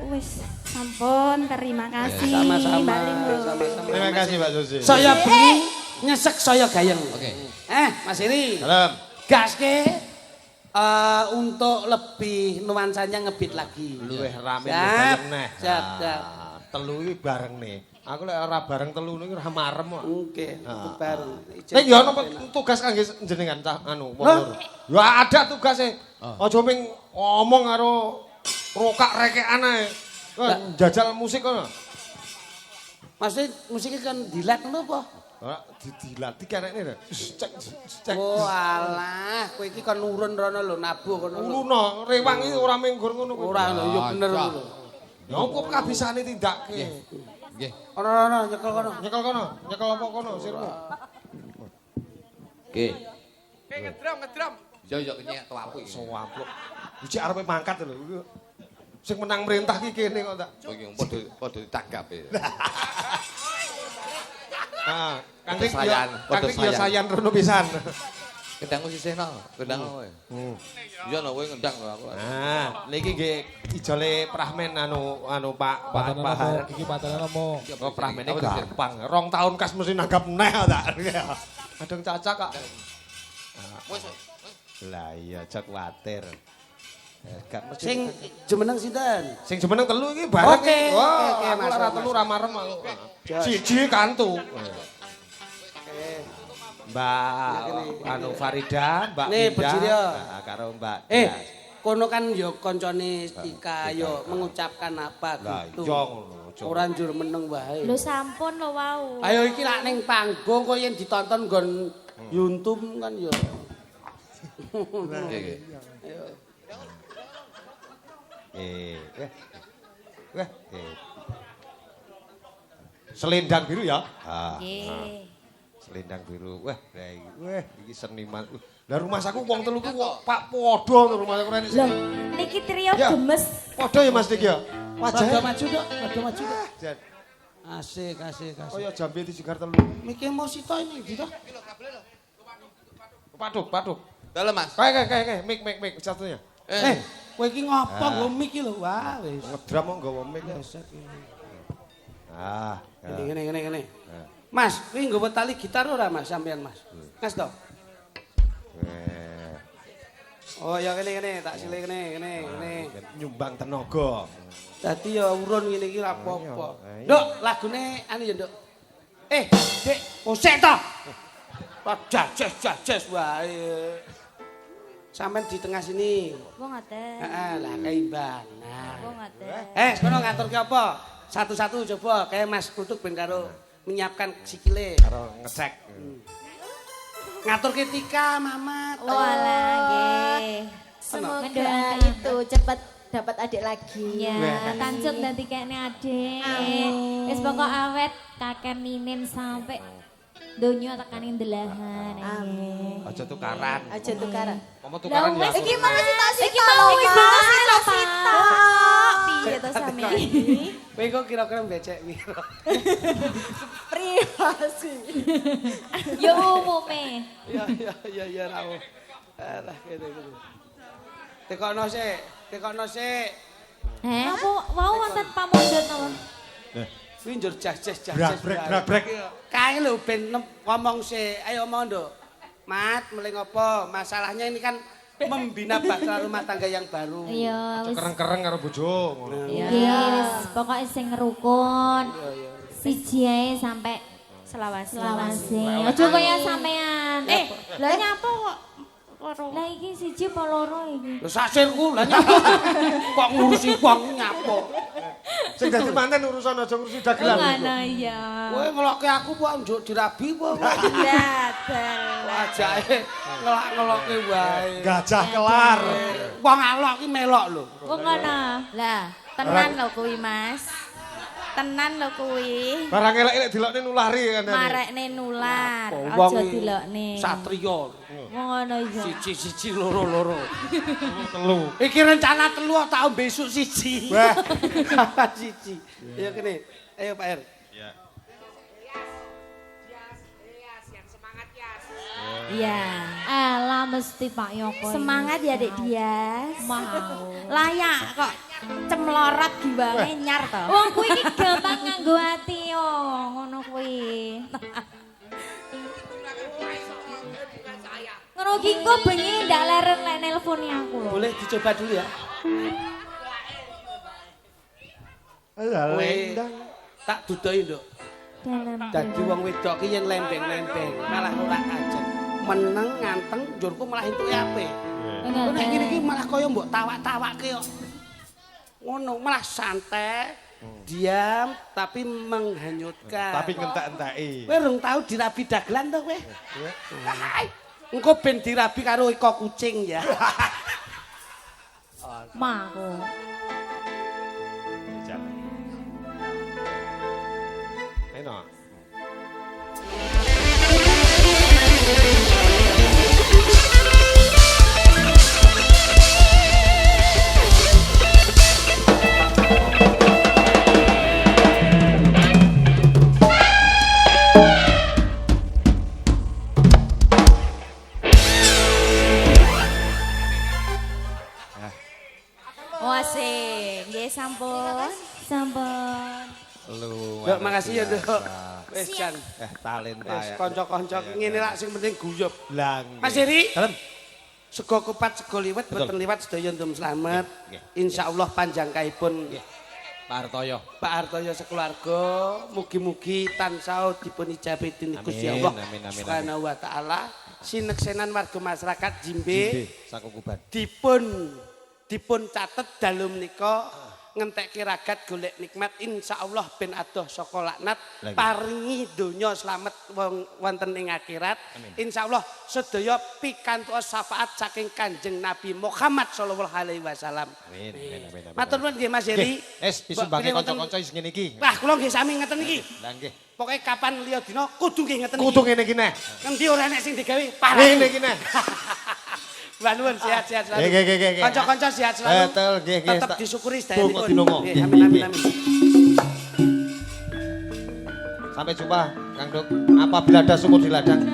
wis sampun terima kasih. Sama-sama. Mbak Linggo. Sama-sama. Terima kasih Pak Susi. Saya bengi nyesek saya gayeng. Oke. Mas Iri. Salam. Gaske untuk lebih nuansanya ngebit lagi. Luwih rame Siap. bayang neh. Siap, siap. Telu iki bareng nih. Aku lek ora bareng telu niku ora marem kok. Oke, bareng. Nek yo ana tugas kangge jenengan cah anu wong loro. Ya ada tugase. Aja ming ngomong karo rokak rekekan ae. Jajal musik kono. Maksudnya musiknya kan dilat ngono apa? Ora didilat dikarekne lho. Cek cek. Oh alah, kowe iki kon urun rono lho nabuh kono. Uruno, rewang iki ora minggur ngono kuwi. Ora lho, ya bener lho. Ya opo kabisane tindakke. Nggih. Ono nyekel kono. Nyekel kono, nyekel apa kono sirmu. Nggih. Ngedram. Yo kenyek tuapu iki. Sowapluk. Iki arepe mangkat lho. Sing menang merintah ki kene kok tak. Oh iki padha ditanggap ya. Ah, Padha Kangkring yo sayan. sayan rono pisan. Kendangku sisihno, kendang kowe. Iya no kowe ngendang lho aku. Nah, niki nggih ijole prahmen anu Pak Har. Iki patene apa? Kok prahmene gampang. 2 tahun kas mesti nanggap neh tak. Kadang cacak kok. Wis. Lah iya aja kuwatir. Gak mesti Sing jemeneng sinten? sing jemeneng telu iki bareng. Oke, Wah, oke, aku Mas, ora Mas. telu ra marem aku. Siji kantu. Mbak anu Farida, Mbak Nih, Binda, berdiri ya. nah, karo Mbak Eh, Dias. kono kan yo koncone Tika yo mengucapkan apa Lah gitu. iya ngono. Cok. Ora njur meneng wae. Lho sampun lho wau. Ayo iki lak ning panggung kok yen ditonton nggon YouTube kan yo. Nggih. Wah. Selendang biru ya? Nggih. Selendang biru. Wah, iki seniman. Lah rumah saku wong telu ku Pak padha to rumah saku rene. Lho, niki trio Ya. gemes. Padha ya Mas Dik ya? Padha Wajah maju dok, padha maju dok. Jan. Asik. Kaya jambe dijegar telu. Miki emosi to ini gitu. Paduk. Dalam Mas. Kayak, mik satunya. Kowe iki ngopo nggo mic iki lho. Wah, wis. Ngedram kok nggawa mik. Ah, Ngene. Mas, kuwi nggawa tali gitar ora Mas sampean Mas? Mas to? Oh ya kene tak silih kene. nyumbang tenaga. Dadi ya urun ngene iki ora apa-apa. Ayo. Nduk, lagune anu ya, Nduk. Dik, osek to. Jajes wae. Sampeyan di tengah sini. Wong ngaten. Heeh, lah keimbang. Nah. Wong ngaten. Kono ngaturke apa? Satu-satu coba kayak Mas Kutuk ben karo menyiapkan sikile. Karo ngecek. Ngatur ketika Mamat. Walah nggih. Semoga itu cepat dapat adik lagi. Ya, tancut dadi kene adik. Wis pokok awet kakek minin sampai donya tekaning delahan. Amin. Aja tukaran. Aja tukaran. Apa tukaran ya? Iki mau sita-sita. Iki mau wis sita. Piye to sampeyan? Kowe kok kira-kira becek piro? Privasi. Ya umume. Ya rawo. Alah kene. Tekokno sik. Apa mau wonten pamundhut napa? Kuwi njur jas-jas. Brek. Kae lho ben ngomong sik. Ayo omong, Nduk. Mat, mulai ngopo? Masalahnya ini kan membina bakal rumah tangga yang baru. Iya, wis. Kereng-kereng karo bojo. Iya, wis pokoke sing rukun. Siji ae sampai selawase. Aja kaya sampean. Lah nyapa kok loro? Lah iki siji apa loro iki? Lho sasirku lah nyapa. Kok ngurusi wong nyapa. Sing dadi manten urusan aja ngurusi dagelan. Ngono iya. Kowe ngelokke aku kok njuk dirabi apa? Dadal. Wajahe ngelak-ngelokke wae. Gajah kelar. Wong alok iki melok lho. Wong ngono. Lah, tenan lho kuwi, Mas. Tenan lho kuwi. Barang elek-elek dilokne nulari kan. Marekne nular, Wong aja dilokne. Satriya. Ngono iya. Siji loro. Telu. Iki rencana telu tak besok siji. Wah. Siji. Ayo kene. Ayo Pak R. Iya. Elah mesti Pak Yoko. Semangat ya Dek Dias. Mau. Layak kok cemlorot giwange nyar to. Wong kuwi iki gampang nganggo ati yo, ngono kuwi. Ngono ki engko bengi ndak leren lek nelponi aku lho. Boleh dicoba dulu ya. Kowe tak dudoi, Nduk. Dadi wong wedok ki yen lembeng-lembeng malah ora ajeng. Meneng nganteng njurku malah entuke apik. Kok nek ngene iki malah kaya mbok tawak-tawakke kok. Ngono malah santai, diam tapi menghanyutkan. Tapi ngentek-enteki. Kowe rung tau dirabi dagelan to kowe? Engko ben dirabi karo iko kucing ya. Maku. Enak. Wase, nggih sampun. Sampun. Lu. Nduk makasih ya, Nduk. Wis jan. Talenta Wis ya. kanca-kanca ngene lak sing penting guyub. Lah. Mas Heri. Dalem. Sego kupat, sego liwet, boten liwat sedaya ndum slamet. Insyaallah panjang kaipun Pak Hartoyo. Pak Hartoyo sekeluarga mugi-mugi tansah dipun ijabahi dening Gusti Allah Subhanahu wa taala. Sineksenan warga masyarakat Jimbe Sakukuban. dipun catet dalem menika ngentekke ragat golek nikmat insyaallah ben adoh saka laknat paringi donya slamet wonten ing akhirat insyaallah sedaya pikantuk syafaat saking Kanjeng Nabi Muhammad sallallahu alaihi wasallam. Amin. Matur nuwun nggih Mas Heri. Wis disumbangke kanca-kanca sing ngene iki. Wah kula nggih sami ngeten iki. Lah nggih. Pokoke kapan liya dina kudu nggih ngeten iki. Kudu ngene iki neh. Ngendi ora enek sing digawe parah. Ngene iki neh. Mbak Nuwun sehat-sehat selalu. Nggih. Kanca-kanca sehat selalu. Betul, nggih. Tetap disyukuri sedayanipun. Dinongo. Nggih, amin. Sampai jumpa Kang Duk. Apabila ada sumur di ladang